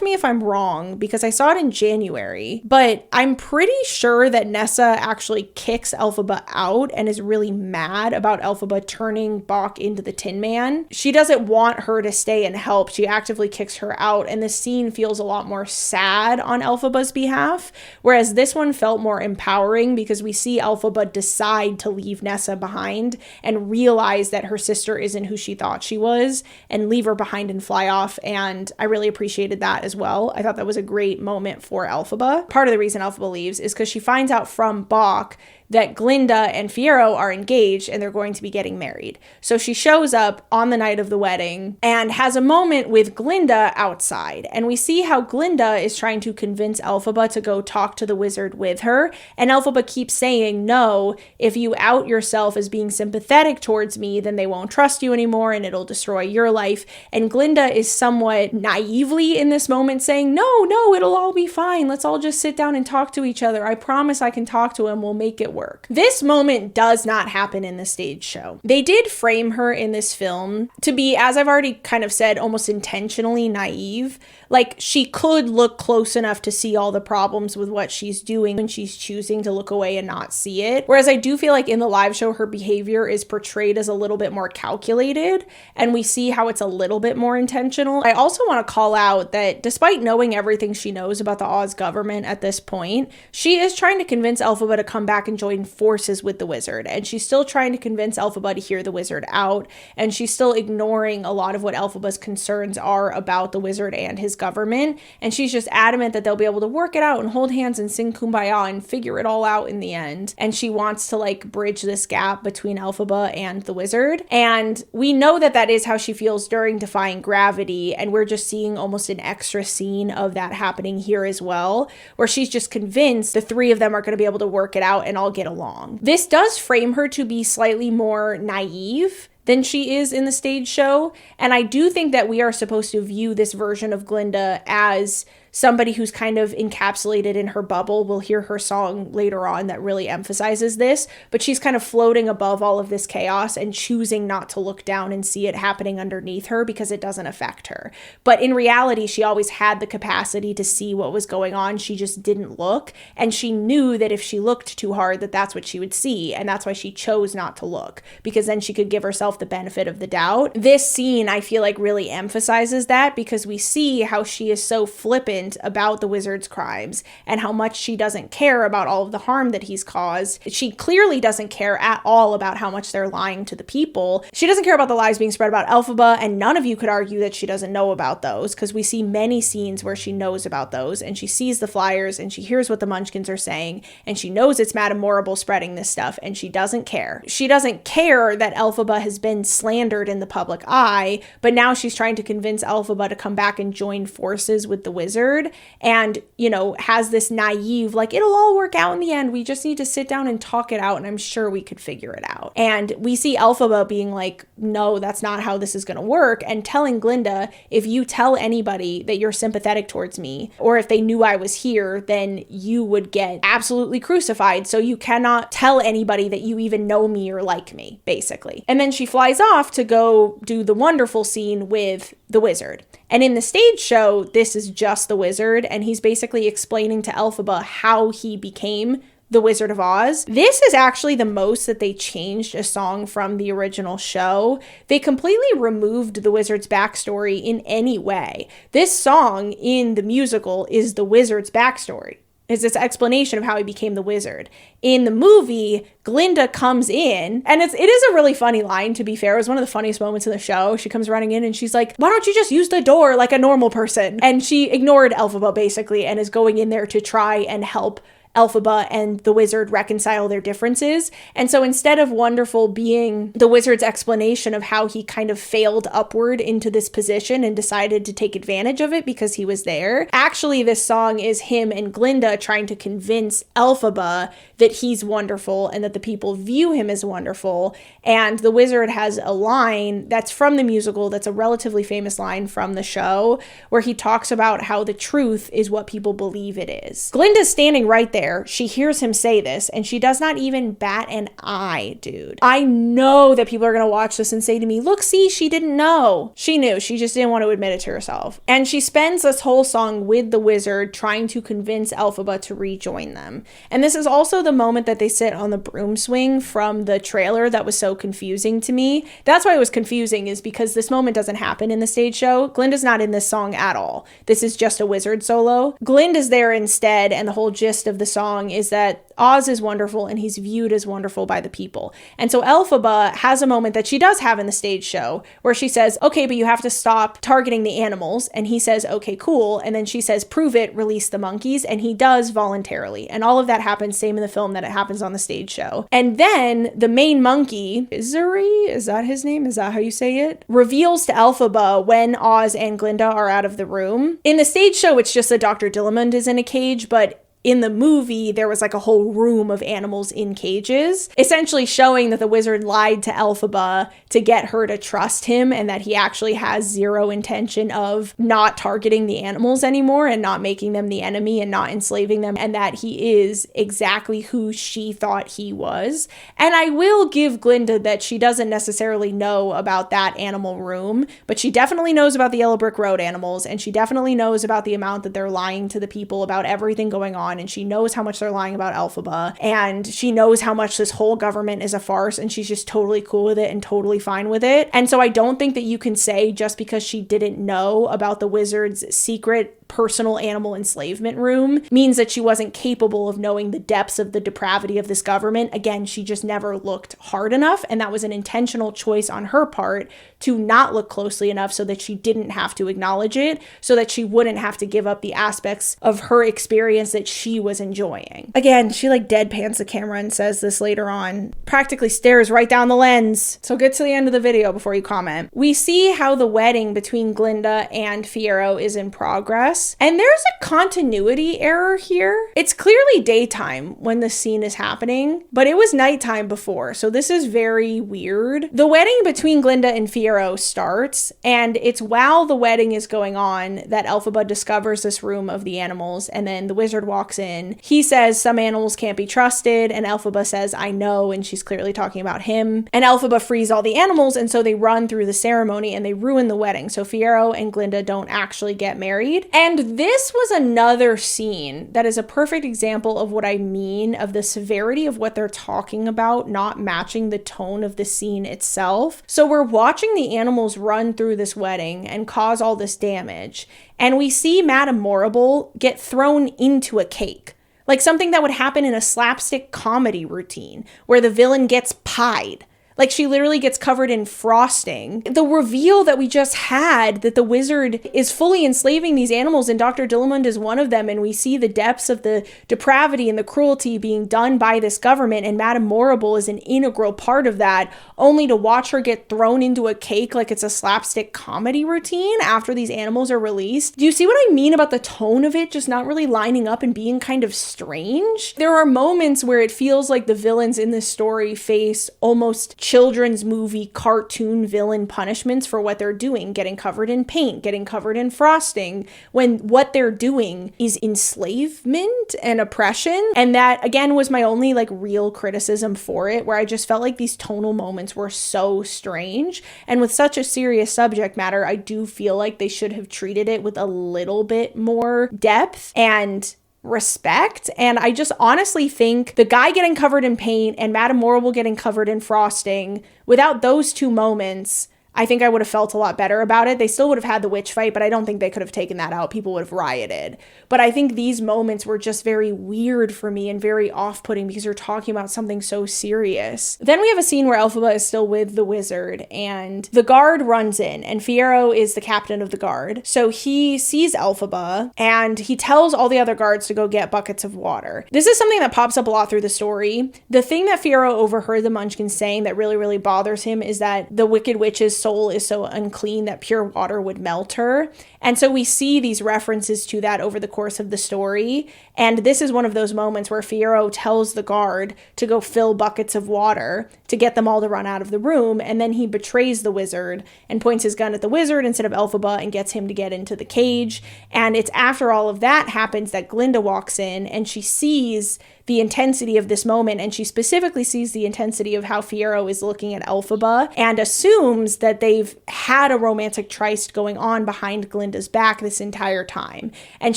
me if I'm wrong, because I saw it in January, but I'm pretty sure that Nessa actually kicks Elphaba out and is really mad about Elphaba turning Bok into the Tin Man. She doesn't want her to stay and help. She actively kicks her out, and the scene feels a lot more sad on Elphaba's behalf, whereas this one felt more empowering because we see Elphaba decide to leave Nessa behind and realize that her sister isn't who she thought she was, and leave her behind and fly off, and I really appreciated that as well. I thought that was a great moment for Elphaba. Part of the reason Elphaba leaves is because she finds out from Bok that Glinda and Fiyero are engaged and they're going to be getting married. So she shows up on the night of the wedding and has a moment with Glinda outside. And we see how Glinda is trying to convince Elphaba to go talk to the wizard with her. And Elphaba keeps saying, no, if you out yourself as being sympathetic towards me, then they won't trust you anymore and it'll destroy your life. And Glinda is somewhat naively in this moment saying, no, it'll all be fine. Let's all just sit down and talk to each other. I promise I can talk to him. We'll make it work. This moment does not happen in the stage show. They did frame her in this film to be, as I've already kind of said, almost intentionally naive. Like, she could look close enough to see all the problems with what she's doing when she's choosing to look away and not see it. Whereas I do feel like in the live show, her behavior is portrayed as a little bit more calculated, and we see how it's a little bit more intentional. I also want to call out that despite knowing everything she knows about the Oz government at this point, she is trying to convince Elphaba to come back and join forces with the wizard, and she's still trying to convince Elphaba to hear the wizard out, and she's still ignoring a lot of what Elphaba's concerns are about the wizard and his government, and she's just adamant that they'll be able to work it out and hold hands and sing Kumbaya and figure it all out in the end. And she wants to like bridge this gap between Elphaba and the wizard, and we know that that is how she feels during Defying Gravity, and we're just seeing almost an extra scene of that happening here as well, where she's just convinced the three of them are going to be able to work it out and all get along. This does frame her to be slightly more naive than she is in the stage show, and I do think that we are supposed to view this version of Glinda as somebody who's kind of encapsulated in her bubble. We'll hear her song later on that really emphasizes this, but she's kind of floating above all of this chaos and choosing not to look down and see it happening underneath her because it doesn't affect her. But in reality, she always had the capacity to see what was going on. She just didn't look, and she knew that if she looked too hard, that that's what she would see, and that's why she chose not to look, because then she could give herself the benefit of the doubt. This scene, I feel like, really emphasizes that, because we see how she is so flippant about the wizard's crimes and how much she doesn't care about all of the harm that he's caused. She clearly doesn't care at all about how much they're lying to the people. She doesn't care about the lies being spread about Elphaba, and none of you could argue that she doesn't know about those, because we see many scenes where she knows about those, and she sees the flyers, and she hears what the Munchkins are saying, and she knows it's Madame Morrible spreading this stuff, and she doesn't care. She doesn't care that Elphaba has been slandered in the public eye, but now she's trying to convince Elphaba to come back and join forces with the wizard, and, you know, has this naive, like, it'll all work out in the end. We just need to sit down and talk it out, and I'm sure we could figure it out. And we see Elphaba being like, no, that's not how this is going to work, and telling Glinda, if you tell anybody that you're sympathetic towards me, or if they knew I was here, then you would get absolutely crucified, so you cannot tell anybody that you even know me or like me, basically. And then she flies off to go do the wonderful scene with the wizard. And in the stage show, this is just the wizard, and he's basically explaining to Elphaba how he became The Wizard of Oz. This is actually the most that they changed a song from the original show. They completely removed the wizard's backstory in any way. This song in the musical is the wizard's backstory. It's this explanation of how he became the wizard. In the movie, Glinda comes in, and it is a really funny line, to be fair. It was one of the funniest moments in the show. She comes running in and she's like, why don't you just use the door like a normal person? And she ignored Elphaba, basically, and is going in there to try and help Elphaba and the wizard reconcile their differences. And so instead of Wonderful being the wizard's explanation of how he kind of failed upward into this position and decided to take advantage of it because he was there, actually this song is him and Glinda trying to convince Elphaba that he's wonderful and that the people view him as wonderful. And the wizard has a line that's from the musical, that's a relatively famous line from the show, where he talks about how the truth is what people believe it is. Glinda's standing right there. She hears him say this, and she does not even bat an eye, dude. I know that people are going to watch this and say to me, look, see, she didn't know. She knew. She just didn't want to admit it to herself. And she spends this whole song with the wizard trying to convince Elphaba to rejoin them. And this is also the moment that they sit on the broom swing from the trailer that was so confusing to me. That's why it was confusing, is because this moment doesn't happen in the stage show. Glinda's not in this song at all. This is just a wizard solo. Glinda's there instead, and the whole gist of the song is that Oz is wonderful and he's viewed as wonderful by the people. And so Elphaba has a moment that she does have in the stage show where she says, okay, but you have to stop targeting the animals. And he says, okay, cool. And then she says, prove it, release the monkeys. And he does voluntarily. And all of that happens same in the film that it happens on the stage show. And then the main monkey, Izuri, is that his name? Is that how you say it? Reveals to Elphaba when Oz and Glinda are out of the room. In the stage show, it's just that Dr. Dillamond is in a cage, but in the movie, there was like a whole room of animals in cages, essentially showing that the wizard lied to Elphaba to get her to trust him and that he actually has zero intention of not targeting the animals anymore and not making them the enemy and not enslaving them, and that he is exactly who she thought he was. And I will give Glinda that she doesn't necessarily know about that animal room, but she definitely knows about the Yellow Brick Road animals, and she definitely knows about the amount that they're lying to the people about everything going on. And she knows how much they're lying about Elphaba, and she knows how much this whole government is a farce, and she's just totally cool with it and totally fine with it. And so I don't think that you can say just because she didn't know about the wizard's secret personal animal enslavement room means that she wasn't capable of knowing the depths of the depravity of this government. Again, she just never looked hard enough, and that was an intentional choice on her part to not look closely enough so that she didn't have to acknowledge it, so that she wouldn't have to give up the aspects of her experience that she was enjoying. Again, she like deadpans the camera and says this later on, practically stares right down the lens. So get to the end of the video before you comment. We see how the wedding between Glinda and Fiyero is in progress. And there's a continuity error here. It's clearly daytime when the scene is happening, but it was nighttime before, so this is very weird. The wedding between Glinda and Fiyero starts, and it's while the wedding is going on that Elphaba discovers this room of the animals, and then the wizard walks in. He says some animals can't be trusted, and Elphaba says, I know, and she's clearly talking about him. And Elphaba frees all the animals, and so they run through the ceremony and they ruin the wedding. So Fiyero and Glinda don't actually get married. And this was another scene that is a perfect example of what I mean of the severity of what they're talking about not matching the tone of the scene itself. So we're watching the animals run through this wedding and cause all this damage, and we see Madame Morrible get thrown into a cake. Like something that would happen in a slapstick comedy routine where the villain gets pied. Like she literally gets covered in frosting. The reveal that we just had that the wizard is fully enslaving these animals and Dr. Dillamond is one of them, and we see the depths of the depravity and the cruelty being done by this government, and Madame Morrible is an integral part of that, only to watch her get thrown into a cake like it's a slapstick comedy routine after these animals are released. Do you see what I mean about the tone of it just not really lining up and being kind of strange? There are moments where it feels like the villains in this story face almost children's movie cartoon villain punishments for what they're doing, getting covered in paint, getting covered in frosting, when what they're doing is enslavement and oppression. And that again was my only like real criticism for it, where I just felt like these tonal moments were so strange. And with such a serious subject matter, I do feel like they should have treated it with a little bit more depth and respect. And I just honestly think the guy getting covered in paint and Madame Morrible getting covered in frosting, without those two moments, I think I would have felt a lot better about it. They still would have had the witch fight, but I don't think they could have taken that out. People would have rioted. But I think these moments were just very weird for me and very off-putting because you're talking about something so serious. Then we have a scene where Elphaba is still with the wizard and the guard runs in, and Fiyero is the captain of the guard. So he sees Elphaba and he tells all the other guards to go get buckets of water. This is something that pops up a lot through the story. The thing that Fiyero overheard the Munchkins saying that really, really bothers him is that the Wicked Witch's soul is so unclean that pure water would melt her. And so we see these references to that over the course of the story. And this is one of those moments where Fiyero tells the guard to go fill buckets of water to get them all to run out of the room. And then he betrays the wizard and points his gun at the wizard instead of Elphaba and gets him to get into the cage. And it's after all of that happens that Glinda walks in and she sees the intensity of this moment, and she specifically sees the intensity of how Fiyero is looking at Elphaba and assumes that they've had a romantic tryst going on behind Glinda's back this entire time. And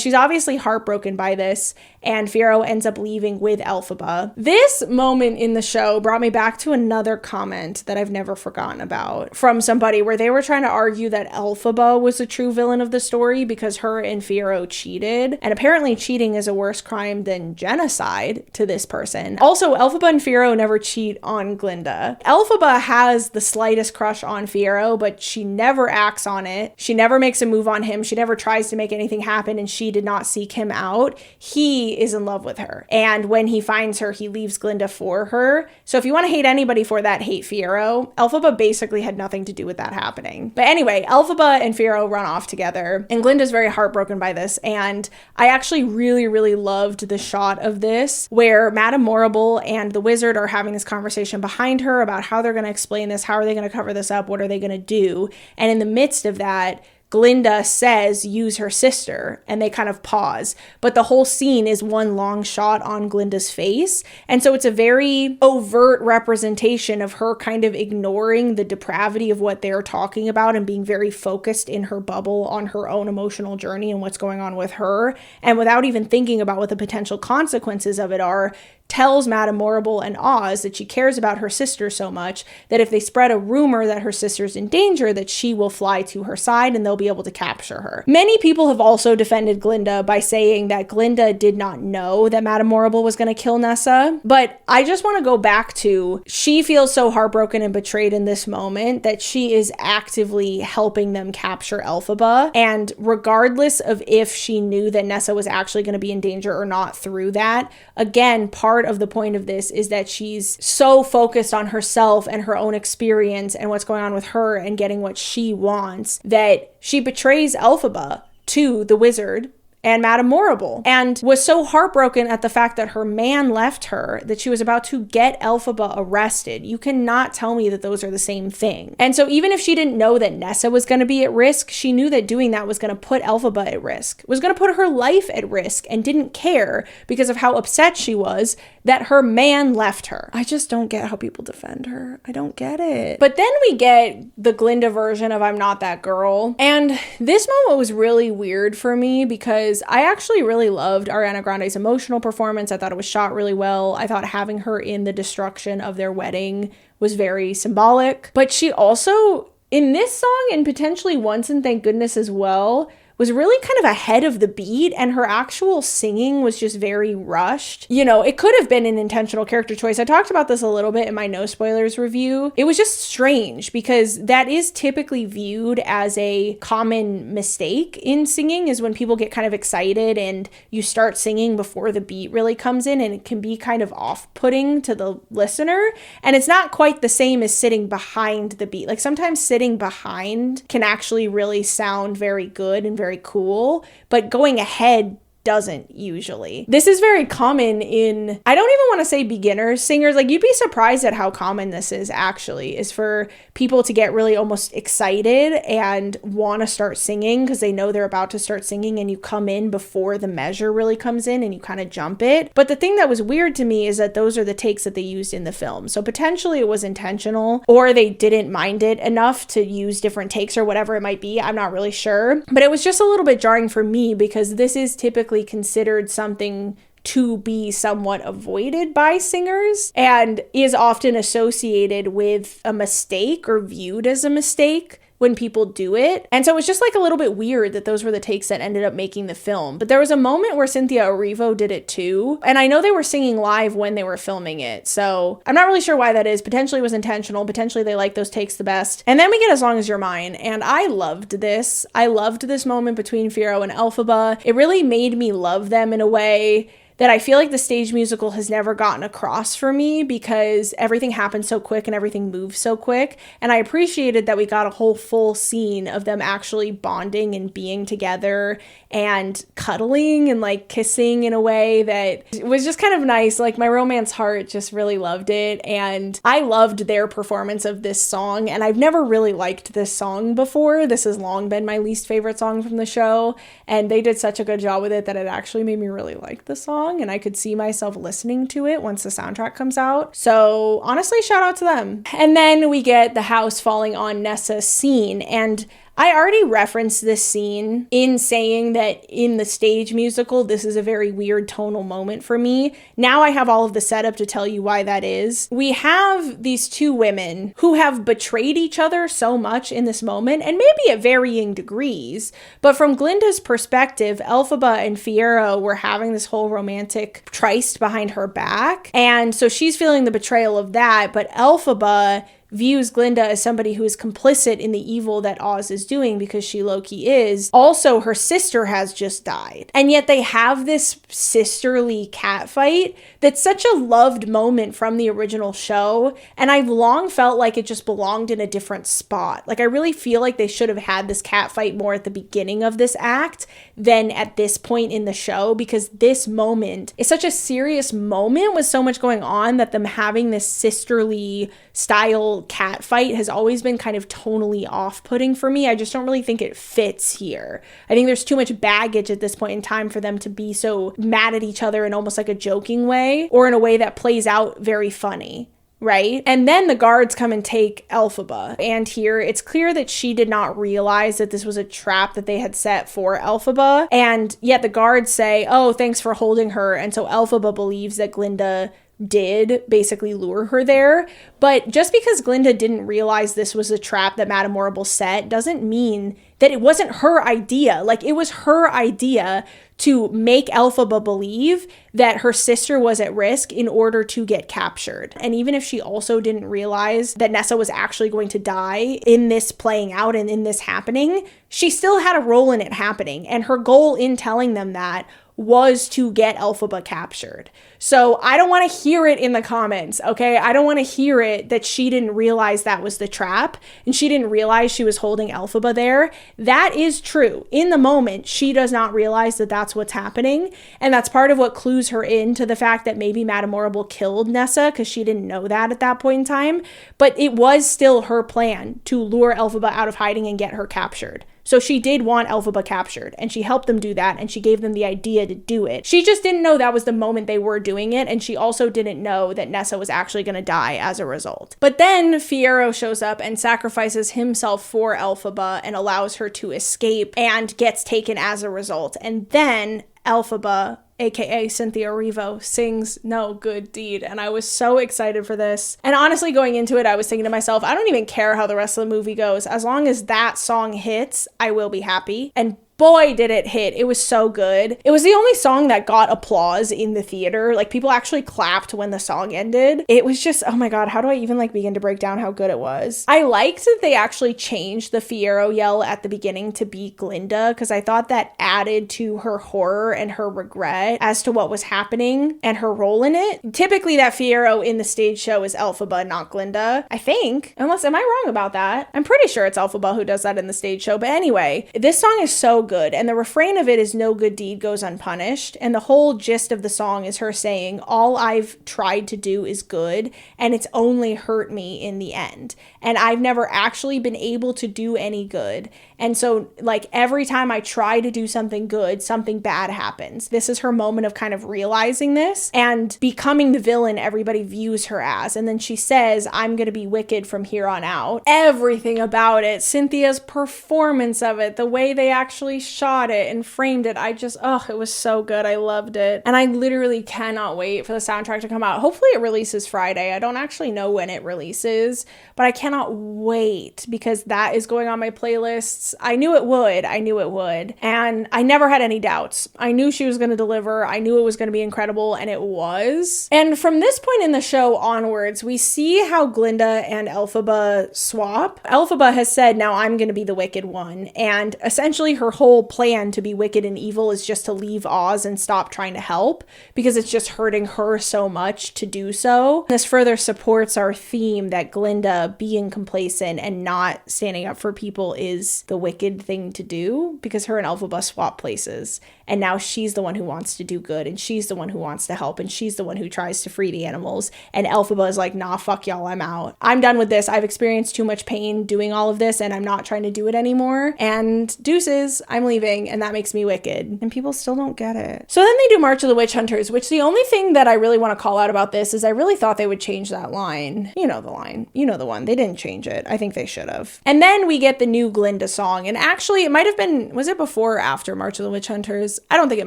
she's obviously heartbroken by this, and Fiyero ends up leaving with Elphaba. This moment in the show brought me back to another comment that I've never forgotten about from somebody where they were trying to argue that Elphaba was the true villain of the story because her and Fiyero cheated. And apparently cheating is a worse crime than genocide to this person. Also, Elphaba and Fiyero never cheat on Glinda. Elphaba has the slightest crush on Fiyero, but she never acts on it. She never makes a move on him. She never tries to make anything happen, and she did not seek him out. He is in love with her. And when he finds her, he leaves Glinda for her. So if you want to hate anybody for that, hate Fiyero. Elphaba basically had nothing to do with that happening. But anyway, Elphaba and Fiyero run off together, and Glinda's very heartbroken by this. And I actually really, really loved the shot of this where Madame Morrible and the wizard are having this conversation behind her about how they're going to explain this, how are they going to cover this up, what are they going to do? And in the midst of that, Glinda says, use her sister, and they kind of pause. But the whole scene is one long shot on Glinda's face. And so it's a very overt representation of her kind of ignoring the depravity of what they're talking about and being very focused in her bubble on her own emotional journey and what's going on with her. And without even thinking about what the potential consequences of it are, tells Madame Morrible and Oz that she cares about her sister so much that if they spread a rumor that her sister's in danger, that she will fly to her side and they'll be able to capture her. Many people have also defended Glinda by saying that Glinda did not know that Madame Morrible was going to kill Nessa, but I just want to go back to, she feels so heartbroken and betrayed in this moment that she is actively helping them capture Elphaba, and regardless of if she knew that Nessa was actually going to be in danger or not through that, again, part of the point of this is that she's so focused on herself and her own experience and what's going on with her and getting what she wants that she betrays Elphaba to the wizard and Madame Morrible, and was so heartbroken at the fact that her man left her that she was about to get Elphaba arrested. You cannot tell me that those are the same thing. And so even if she didn't know that Nessa was going to be at risk, she knew that doing that was going to put Elphaba at risk, was going to put her life at risk, and didn't care because of how upset she was that her man left her. I just don't get how people defend her. I don't get it. But then we get the Glinda version of I'm Not That Girl. And this moment was really weird for me because I actually really loved Ariana Grande's emotional performance. I thought it was shot really well. I thought having her in the destruction of their wedding was very symbolic. But she also, in this song and potentially Once and Thank Goodness as well, was really kind of ahead of the beat, and her actual singing was just very rushed. You know, it could have been an intentional character choice. I talked about this a little bit in my No Spoilers review. It was just strange because that is typically viewed as a common mistake in singing, is when people get kind of excited and you start singing before the beat really comes in, and it can be kind of off-putting to the listener. And it's not quite the same as sitting behind the beat. Like sometimes sitting behind can actually really sound very good and very cool, but going ahead doesn't usually. This is very common in, I don't even want to say beginners singers, like you'd be surprised at how common this is actually, is for people to get really almost excited and want to start singing because they know they're about to start singing, and you come in before the measure really comes in and you kind of jump it. But the thing that was weird to me is that those are the takes that they used in the film. So potentially it was intentional, or they didn't mind it enough to use different takes or whatever it might be. I'm not really sure. But it was just a little bit jarring for me because this is typically typically considered something to be somewhat avoided by singers and is often associated with a mistake or viewed as a mistake when people do it. And so it was just like a little bit weird that those were the takes that ended up making the film. But there was a moment where Cynthia Erivo did it too. And I know they were singing live when they were filming it. So I'm not really sure why that is. Potentially it was intentional. Potentially they like those takes the best. And then we get As Long As You're Mine. And I loved this. I loved this moment between Fiyero and Elphaba. It really made me love them in a way that I feel like the stage musical has never gotten across for me, because everything happened so quick and everything moved so quick. And I appreciated that we got a whole full scene of them actually bonding and being together and cuddling and like kissing in a way that was just kind of nice. Like my romance heart just really loved it. And I loved their performance of this song. And I've never really liked this song before. This has long been my least favorite song from the show. And they did such a good job with it that it actually made me really like the song. And I could see myself listening to it once the soundtrack comes out. So honestly, shout out to them. And then we get the house falling on Nessa scene. And I already referenced this scene in saying that in the stage musical, this is a very weird tonal moment for me. Now I have all of the setup to tell you why that is. We have these two women who have betrayed each other so much in this moment, and maybe at varying degrees. But from Glinda's perspective, Elphaba and Fiyero were having this whole romantic tryst behind her back. And so she's feeling the betrayal of that, but Elphaba views Glinda as somebody who is complicit in the evil that Oz is doing because she low-key is. Also, her sister has just died. And yet they have this sisterly catfight that's such a loved moment from the original show. And I've long felt like it just belonged in a different spot. Like I really feel like they should have had this catfight more at the beginning of this act than at this point in the show, because this moment is such a serious moment with so much going on that them having this sisterly style cat fight has always been kind of tonally off-putting for me. I just don't really think it fits here. I think there's too much baggage at this point in time for them to be so mad at each other in almost like a joking way, or in a way that plays out very funny. Right? And then the guards come and take Elphaba. And here it's clear that she did not realize that this was a trap that they had set for Elphaba. And yet the guards say, oh, thanks for holding her. And so Elphaba believes that Glinda did basically lure her there. But just because Glinda didn't realize this was a trap that Madame Morrible set doesn't mean that it wasn't her idea. Like, it was her idea to make Elphaba believe that her sister was at risk in order to get captured. And even if she also didn't realize that Nessa was actually going to die in this playing out and in this happening, she still had a role in it happening. And her goal in telling them that was to get Elphaba captured. So I don't want to hear it in the comments, okay? I don't want to hear it that she didn't realize that was the trap and she didn't realize she was holding Elphaba there. That is true. In the moment, she does not realize that that's what's happening. And that's part of what clues her into the fact that maybe Madame Morrible killed Nessa, because she didn't know that at that point in time. But it was still her plan to lure Elphaba out of hiding and get her captured. So she did want Elphaba captured, and she helped them do that, and she gave them the idea to do it. She just didn't know that was the moment they were doing it, and she also didn't know that Nessa was actually going to die as a result. But then Fiyero shows up and sacrifices himself for Elphaba and allows her to escape and gets taken as a result. And then Elphaba, aka Cynthia Erivo, sings No Good Deed. And I was so excited for this. And honestly, going into it, I was thinking to myself, I don't even care how the rest of the movie goes. As long as that song hits, I will be happy. And boy, did it hit. It was so good. It was the only song that got applause in the theater. Like, people actually clapped when the song ended. It was just, oh my God, how do I even begin to break down how good it was? I liked that they actually changed the Fiyero yell at the beginning to be Glinda, because I thought that added to her horror and her regret as to what was happening and her role in it. Typically, that Fiyero in the stage show is Elphaba, not Glinda, I think. Unless, am I wrong about that? I'm pretty sure it's Elphaba who does that in the stage show. But anyway, this song is so good, and the refrain of it is no good deed goes unpunished, and the whole gist of the song is her saying, all I've tried to do is good, and it's only hurt me in the end, and I've never actually been able to do any good. And so, like, every time I try to do something good, something bad happens. This is her moment of kind of realizing this and becoming the villain everybody views her as. And then she says, I'm gonna be wicked from here on out. Everything about it, Cynthia's performance of it, the way they actually they shot it and framed it. It was so good. I loved it. And I literally cannot wait for the soundtrack to come out. Hopefully it releases Friday. I don't actually know when it releases, but I cannot wait because that is going on my playlists. I knew it would. And I never had any doubts. I knew she was going to deliver. I knew it was going to be incredible, and it was. And from this point in the show onwards, we see how Glinda and Elphaba swap. Elphaba has said, now I'm going to be the wicked one. And essentially her whole plan to be wicked and evil is just to leave Oz and stop trying to help because it's just hurting her so much to do so. This further supports our theme that Glinda being complacent and not standing up for people is the wicked thing to do because her and Elphaba swap places. And now she's the one who wants to do good, and she's the one who wants to help, and she's the one who tries to free the animals. And Elphaba is like, nah, fuck y'all, I'm out. I'm done with this. I've experienced too much pain doing all of this, and I'm not trying to do it anymore. And deuces, I'm leaving, and that makes me wicked. And people still don't get it. So then they do March of the Witch Hunters, which the only thing that I really want to call out about this is I really thought they would change that line. You know the line. You know the one. They didn't change it. I think they should have. And then we get the new Glinda song. And actually, it might have been, was it before or after March of the Witch Hunters? I don't think it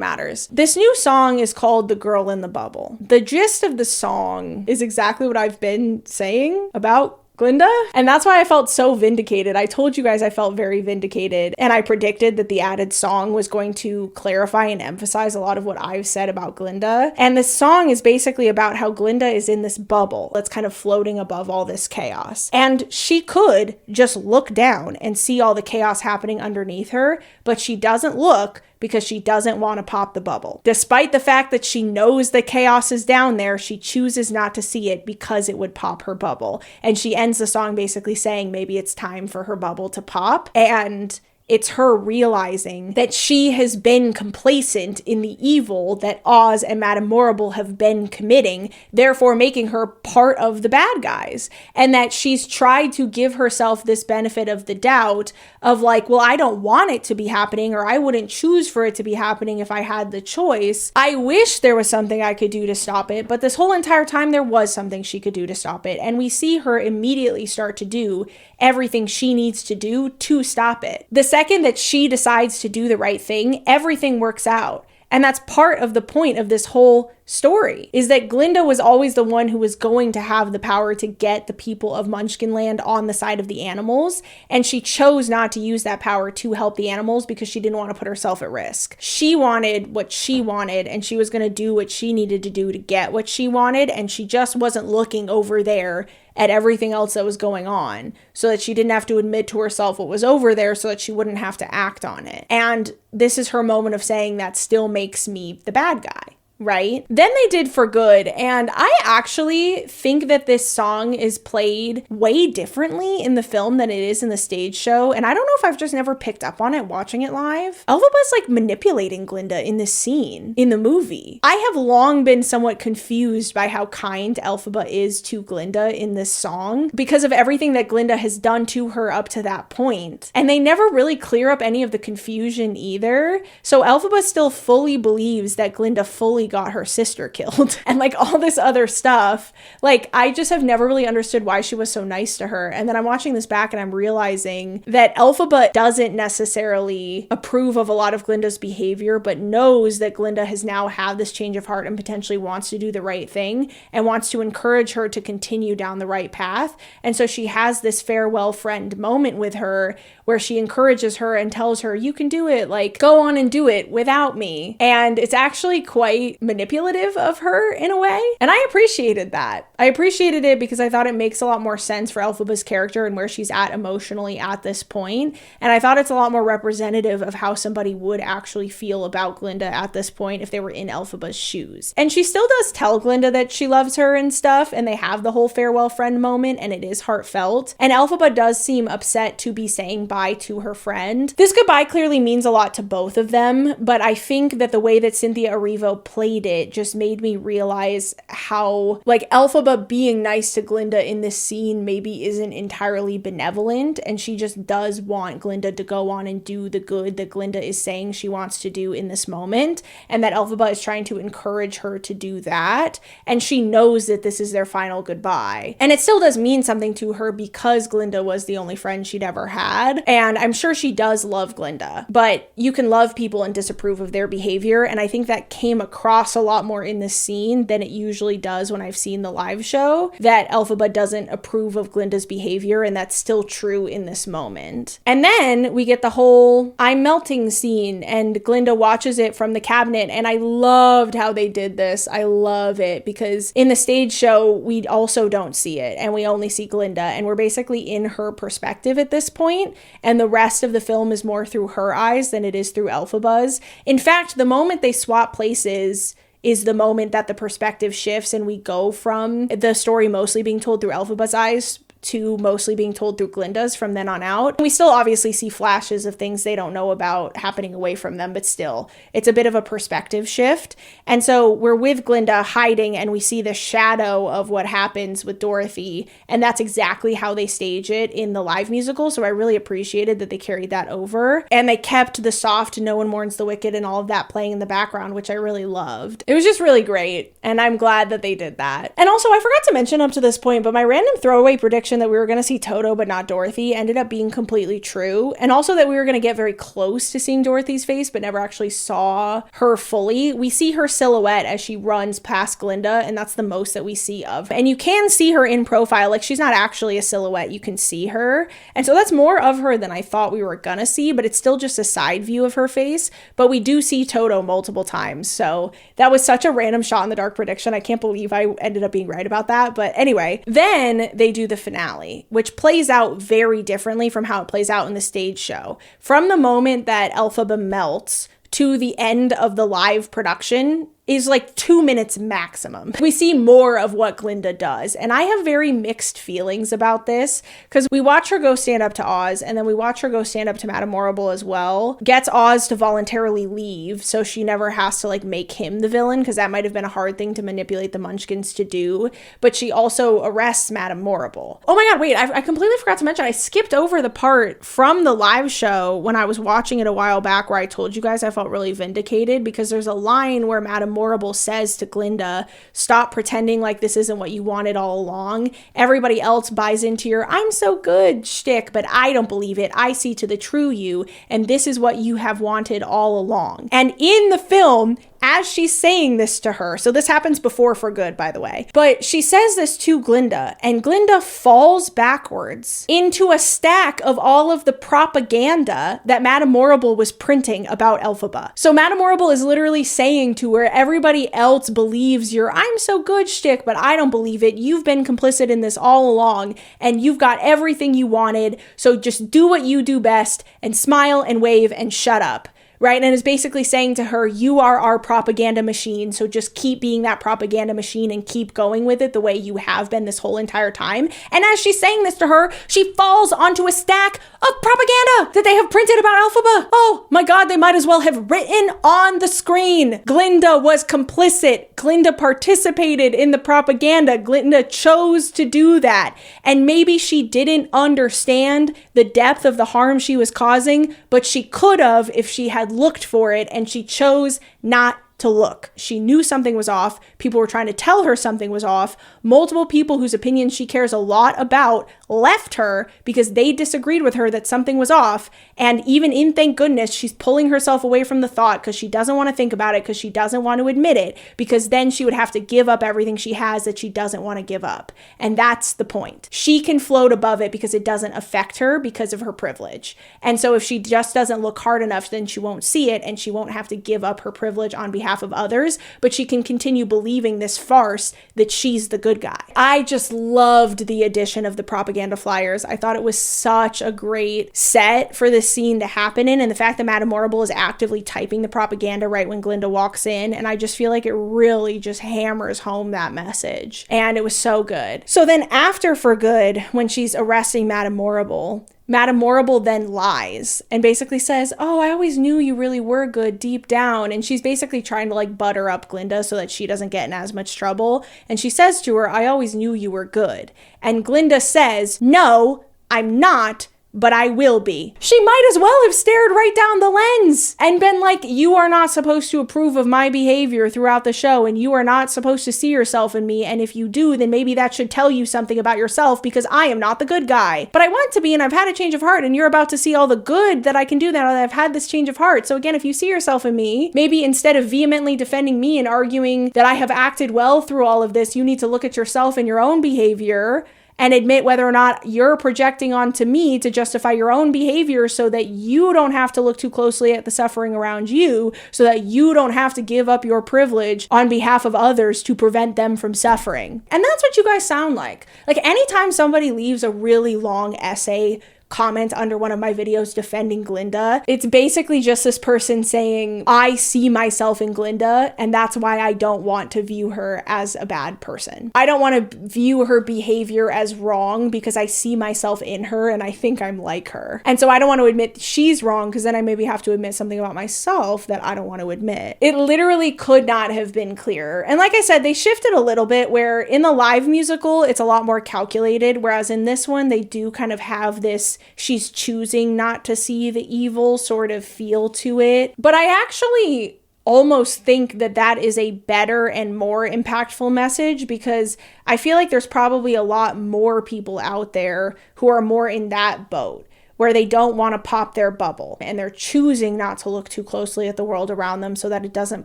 matters. This new song is called The Girl in the Bubble. The gist of the song is exactly what I've been saying about Glinda, and that's why I felt so vindicated. I told you guys I felt very vindicated, and I predicted that the added song was going to clarify and emphasize a lot of what I've said about Glinda. And this song is basically about how Glinda is in this bubble that's kind of floating above all this chaos. And she could just look down and see all the chaos happening underneath her, but she doesn't look because she doesn't want to pop the bubble. Despite the fact that she knows the chaos is down there, she chooses not to see it because it would pop her bubble. And she ends the song basically saying maybe it's time for her bubble to pop. And it's her realizing that she has been complacent in the evil that Oz and Madame Morrible have been committing, therefore making her part of the bad guys. And that she's tried to give herself this benefit of the doubt of like, well, I don't want it to be happening, or I wouldn't choose for it to be happening if I had the choice. I wish there was something I could do to stop it, but this whole entire time there was something she could do to stop it. And we see her immediately start to do everything she needs to do to stop it. The second that she decides to do the right thing, everything works out. And that's part of the point of this whole story, is that Glinda was always the one who was going to have the power to get the people of Munchkinland on the side of the animals. And she chose not to use that power to help the animals because she didn't want to put herself at risk. She wanted what she wanted, and she was going to do what she needed to do to get what she wanted. And she just wasn't looking over there at everything else that was going on, so that she didn't have to admit to herself what was over there, so that she wouldn't have to act on it. And this is her moment of saying that still makes me the bad guy. Right? Then they did For Good, and I actually think that this song is played way differently in the film than it is in the stage show, and I don't know if I've just never picked up on it watching it live. Elphaba's like manipulating Glinda in this scene in the movie. I have long been somewhat confused by how kind Elphaba is to Glinda in this song because of everything that Glinda has done to her up to that point, and they never really clear up any of the confusion either. So Elphaba still fully believes that Glinda fully got her sister killed and like all this other stuff. Like, I just have never really understood why she was so nice to her. And then I'm watching this back and I'm realizing that Elphaba doesn't necessarily approve of a lot of Glinda's behavior, but knows that Glinda has now had this change of heart and potentially wants to do the right thing and wants to encourage her to continue down the right path. And so she has this farewell friend moment with her where she encourages her and tells her, you can do it, like, go on and do it without me. And it's actually quite manipulative of her in a way. And I appreciated that. I appreciated it because I thought it makes a lot more sense for Elphaba's character and where she's at emotionally at this point. And I thought it's a lot more representative of how somebody would actually feel about Glinda at this point if they were in Elphaba's shoes. And she still does tell Glinda that she loves her and stuff, and they have the whole farewell friend moment, and it is heartfelt. And Elphaba does seem upset to be saying bye to her friend. This goodbye clearly means a lot to both of them, but I think that the way that Cynthia Erivo played played it just made me realize how, like, Elphaba being nice to Glinda in this scene maybe isn't entirely benevolent, and she just does want Glinda to go on and do the good that Glinda is saying she wants to do in this moment, and that Elphaba is trying to encourage her to do that, and she knows that this is their final goodbye. And it still does mean something to her because Glinda was the only friend she'd ever had, and I'm sure she does love Glinda, but you can love people and disapprove of their behavior, and I think that came across a lot more in this scene than it usually does when I've seen the live show, that Elphaba doesn't approve of Glinda's behavior, and that's still true in this moment. And then we get the whole I'm melting scene, and Glinda watches it from the cabinet, and I loved how they did this. I love it, because in the stage show, we also don't see it, and we only see Glinda, and we're basically in her perspective at this point, and the rest of the film is more through her eyes than it is through Elphaba's. In fact, the moment they swap places is the moment that the perspective shifts, and we go from the story mostly being told through Elphaba's eyes to mostly being told through Glinda's from then on out. We still obviously see flashes of things they don't know about happening away from them, but still, it's a bit of a perspective shift. And so we're with Glinda hiding, and we see the shadow of what happens with Dorothy, and that's exactly how they stage it in the live musical, so I really appreciated that they carried that over. And they kept the soft No One Mourns the Wicked and all of that playing in the background, which I really loved. It was just really great, and I'm glad that they did that. And also, I forgot to mention up to this point, but my random throwaway prediction that we were going to see Toto but not Dorothy ended up being completely true, and also that we were going to get very close to seeing Dorothy's face but never actually saw her fully. We see her silhouette as she runs past Glinda, and that's the most that we see of. And you can see her in profile, like she's not actually a silhouette, you can see her, and so that's more of her than I thought we were gonna see, but it's still just a side view of her face. But we do see Toto multiple times, so that was such a random shot in the dark prediction. I can't believe I ended up being right about that. But anyway, then they do the finale, which plays out very differently from how it plays out in the stage show. From the moment that Elphaba melts to the end of the live production is like 2 minutes maximum. We see more of what Glinda does, and I have very mixed feelings about this, because we watch her go stand up to Oz, and then we watch her go stand up to Madame Morrible as well, gets Oz to voluntarily leave so she never has to like make him the villain, because that might have been a hard thing to manipulate the Munchkins to do, but she also arrests Madame Morrible. Oh my god, wait, I completely forgot to mention, I skipped over the part from the live show when I was watching it a while back where I told you guys I felt really vindicated, because there's a line where Madame Morrible says to Glinda, stop pretending like this isn't what you wanted all along. Everybody else buys into your I'm so good shtick, but I don't believe it. I see to the true you, and this is what you have wanted all along. And in the film, as she's saying this to her, so this happens before For Good, by the way, but she says this to Glinda, and Glinda falls backwards into a stack of all of the propaganda that Madame Morrible was printing about Elphaba. So Madame Morrible is literally saying to her, everybody else believes your I'm so good shtick, but I don't believe it. You've been complicit in this all along, and you've got everything you wanted, so just do what you do best, and smile and wave and shut up. Right? And is basically saying to her, you are our propaganda machine, so just keep being that propaganda machine and keep going with it the way you have been this whole entire time. And as she's saying this to her, she falls onto a stack of propaganda that they have printed about Elphaba. Oh my god, they might as well have written on the screen. Glinda was complicit. Glinda participated in the propaganda. Glinda chose to do that. And maybe she didn't understand the depth of the harm she was causing, but she could have if she had looked for it, and she chose not to look. She knew something was off. People were trying to tell her something was off. Multiple people whose opinions she cares a lot about left her because they disagreed with her that something was off. And even in Thank Goodness, she's pulling herself away from the thought because she doesn't want to think about it, because she doesn't want to admit it, because then she would have to give up everything she has that she doesn't want to give up. And that's the point. She can float above it because it doesn't affect her because of her privilege. And so if she just doesn't look hard enough, then she won't see it, and she won't have to give up her privilege on behalf of others, but she can continue believing this farce that she's the good guy. I just loved the addition of the propaganda flyers. I thought it was such a great set for this scene to happen in, and the fact that Madame Morrible is actively typing the propaganda right when Glinda walks in, and I just feel like it really just hammers home that message, and it was so good. So then after For Good, when she's arresting Madame Morrible, Madame Morrible then lies and basically says, oh, I always knew you really were good deep down. And she's basically trying to like butter up Glinda so that she doesn't get in as much trouble. And she says to her, I always knew you were good. And Glinda says, no, I'm not, but I will be. She might as well have stared right down the lens and been like, you are not supposed to approve of my behavior throughout the show, and you are not supposed to see yourself in me, and if you do, then maybe that should tell you something about yourself, because I am not the good guy. But I want to be, and I've had a change of heart, and you're about to see all the good that I can do now that I've had this change of heart. So again, if you see yourself in me, maybe instead of vehemently defending me and arguing that I have acted well through all of this, you need to look at yourself and your own behavior and admit whether or not you're projecting onto me to justify your own behavior so that you don't have to look too closely at the suffering around you, so that you don't have to give up your privilege on behalf of others to prevent them from suffering. And that's what you guys sound like. Like anytime somebody leaves a really long essay comment under one of my videos defending Glinda, it's basically just this person saying, I see myself in Glinda, and that's why I don't want to view her as a bad person. I don't want to view her behavior as wrong because I see myself in her and I think I'm like her. And so I don't want to admit she's wrong because then I maybe have to admit something about myself that I don't want to admit. It literally could not have been clearer. And like I said, they shifted a little bit where in the live musical, it's a lot more calculated, whereas in this one, they do kind of have this she's choosing not to see the evil sort of feel to it. But I actually almost think that that is a better and more impactful message, because I feel like there's probably a lot more people out there who are more in that boat, where they don't want to pop their bubble and they're choosing not to look too closely at the world around them so that it doesn't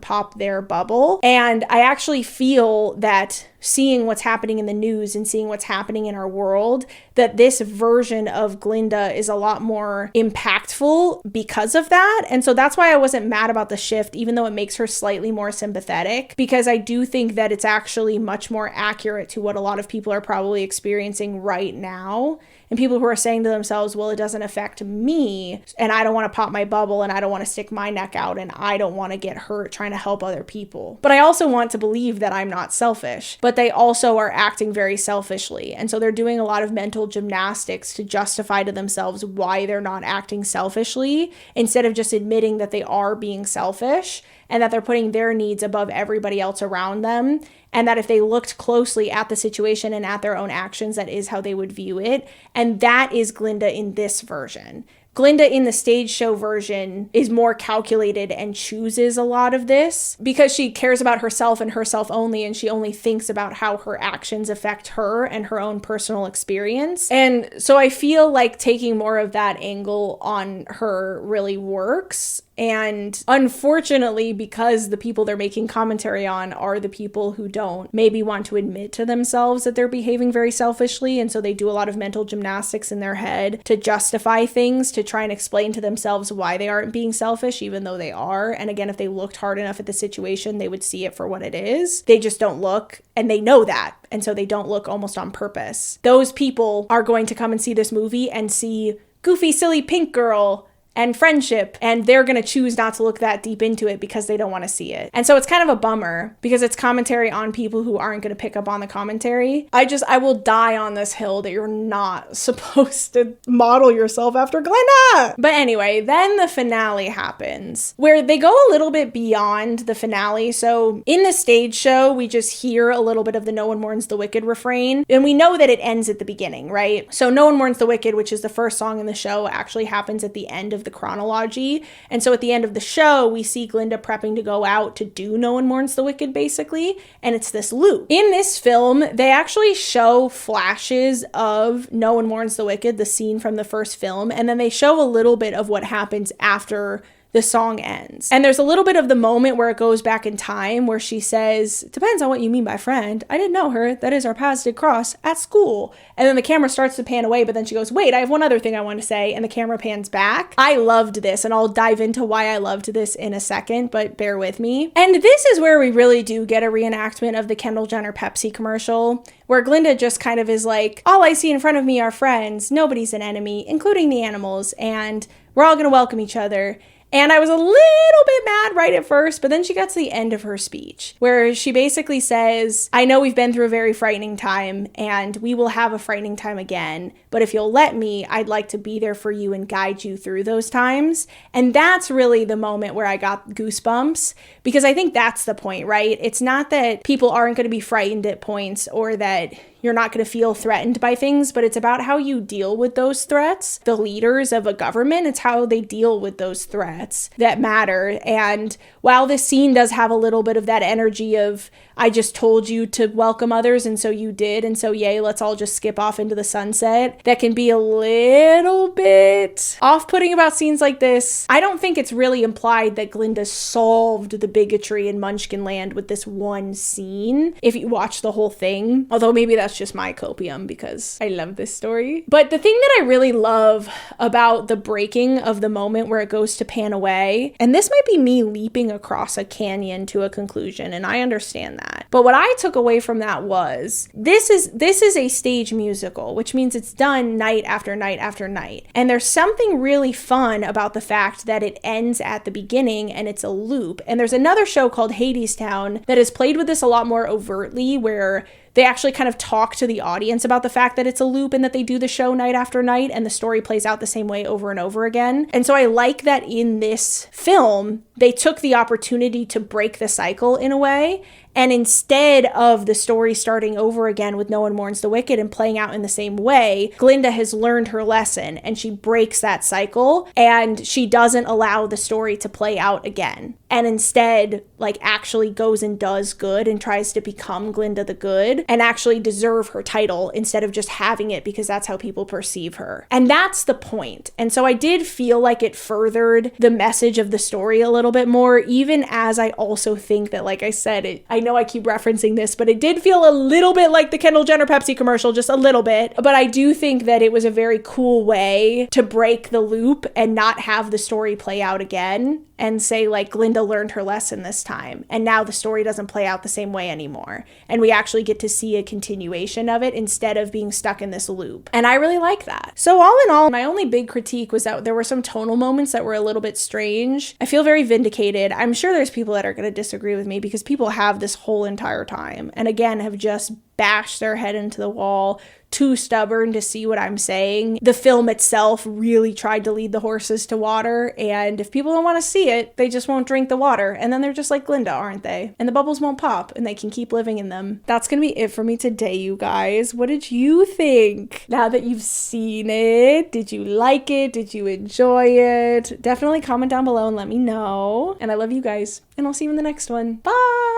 pop their bubble. And I actually feel that seeing what's happening in the news and seeing what's happening in our world, that this version of Glinda is a lot more impactful because of that. And so that's why I wasn't mad about the shift, even though it makes her slightly more sympathetic, because I do think that it's actually much more accurate to what a lot of people are probably experiencing right now. And people who are saying to themselves, well, it doesn't affect me, and I don't want to pop my bubble, and I don't want to stick my neck out, and I don't want to get hurt trying to help other people. But I also want to believe that I'm not selfish. But they also are acting very selfishly. And so they're doing a lot of mental gymnastics to justify to themselves why they're not acting selfishly, instead of just admitting that they are being selfish and that they're putting their needs above everybody else around them. And that if they looked closely at the situation and at their own actions, that is how they would view it. And that is Glinda in this version. Glinda in the stage show version is more calculated and chooses a lot of this because she cares about herself and herself only, and she only thinks about how her actions affect her and her own personal experience. And so I feel like taking more of that angle on her really works. And unfortunately, because the people they're making commentary on are the people who don't maybe want to admit to themselves that they're behaving very selfishly, and so they do a lot of mental gymnastics in their head to justify things, to try and explain to themselves why they aren't being selfish, even though they are. And again, if they looked hard enough at the situation, they would see it for what it is. They just don't look, and they know that. And so they don't look almost on purpose. Those people are going to come and see this movie and see goofy, silly pink girl and friendship, and they're going to choose not to look that deep into it because they don't want to see it. And so it's kind of a bummer because it's commentary on people who aren't going to pick up on the commentary. I will die on this hill that you're not supposed to model yourself after Glinda. But anyway, then the finale happens where they go a little bit beyond the finale. So in the stage show, we just hear a little bit of the No One Mourns the Wicked refrain, and we know that it ends at the beginning, right? So No One Mourns the Wicked, which is the first song in the show, actually happens at the end of the chronology. And so at the end of the show, we see Glinda prepping to go out to do No One Mourns the Wicked, basically. And it's this loop. In this film, they actually show flashes of No One Mourns the Wicked, the scene from the first film. And then they show a little bit of what happens after the song ends. And there's a little bit of the moment where it goes back in time where she says, depends on what you mean by friend. I didn't know her. That is, our paths did cross at school. And then the camera starts to pan away, but then she goes, wait, I have one other thing I want to say. And the camera pans back. I loved this, and I'll dive into why I loved this in a second, but bear with me. And this is where we really do get a reenactment of the Kendall Jenner Pepsi commercial, where Glinda just kind of is like, all I see in front of me are friends. Nobody's an enemy, including the animals. And we're all going to welcome each other. And I was a little bit mad right at first, but then she got to the end of her speech where she basically says, I know we've been through a very frightening time and we will have a frightening time again, but if you'll let me, I'd like to be there for you and guide you through those times. And that's really the moment where I got goosebumps, because I think that's the point, right? It's not that people aren't going to be frightened at points or that you're not going to feel threatened by things, but it's about how you deal with those threats. The leaders of a government, it's how they deal with those threats that matter. And while this scene does have a little bit of that energy of, I just told you to welcome others and so you did, and so yay, let's all just skip off into the sunset, that can be a little bit off-putting about scenes like this. I don't think it's really implied that Glinda solved the bigotry in Munchkinland with this one scene, if you watch the whole thing. Although maybe that's just my copium because I love this story. But the thing that I really love about the breaking of the moment where it goes to pan away, and this might be me leaping across a canyon to a conclusion, and I understand that. But what I took away from that was, this is a stage musical, which means it's done night after night after night. And there's something really fun about the fact that it ends at the beginning and it's a loop. And there's another show called Hadestown that has played with this a lot more overtly, where they actually kind of talk to the audience about the fact that it's a loop and that they do the show night after night and the story plays out the same way over and over again. And so I like that in this film, they took the opportunity to break the cycle in a way. And instead of the story starting over again with No One Mourns the Wicked and playing out in the same way, Glinda has learned her lesson and she breaks that cycle and she doesn't allow the story to play out again. And instead, like, actually goes and does good and tries to become Glinda the Good and actually deserve her title instead of just having it because that's how people perceive her. And that's the point. And so I did feel like it furthered the message of the story a little bit more, even as I also think that, like I said, I know I keep referencing this, but it did feel a little bit like the Kendall Jenner Pepsi commercial, just a little bit. But I do think that it was a very cool way to break the loop and not have the story play out again and say, like, Glinda learned her lesson this time and now the story doesn't play out the same way anymore. And we actually get to see a continuation of it instead of being stuck in this loop. And I really like that. So all in all, my only big critique was that there were some tonal moments that were a little bit strange. I feel very vindicated. I'm sure there's people that are going to disagree with me because people have this whole entire time and again have just bashed their head into the wall, too stubborn to see what I'm saying. The film itself really tried to lead the horses to water, and if people don't want to see it, they just won't drink the water, and then they're just like Glinda, aren't they? And the bubbles won't pop, and they can keep living in them. That's gonna be it for me today, you guys. What did you think? Now that you've seen it, did you like it? Did you enjoy it? Definitely comment down below and let me know. And I love you guys, and I'll see you in the next one. Bye!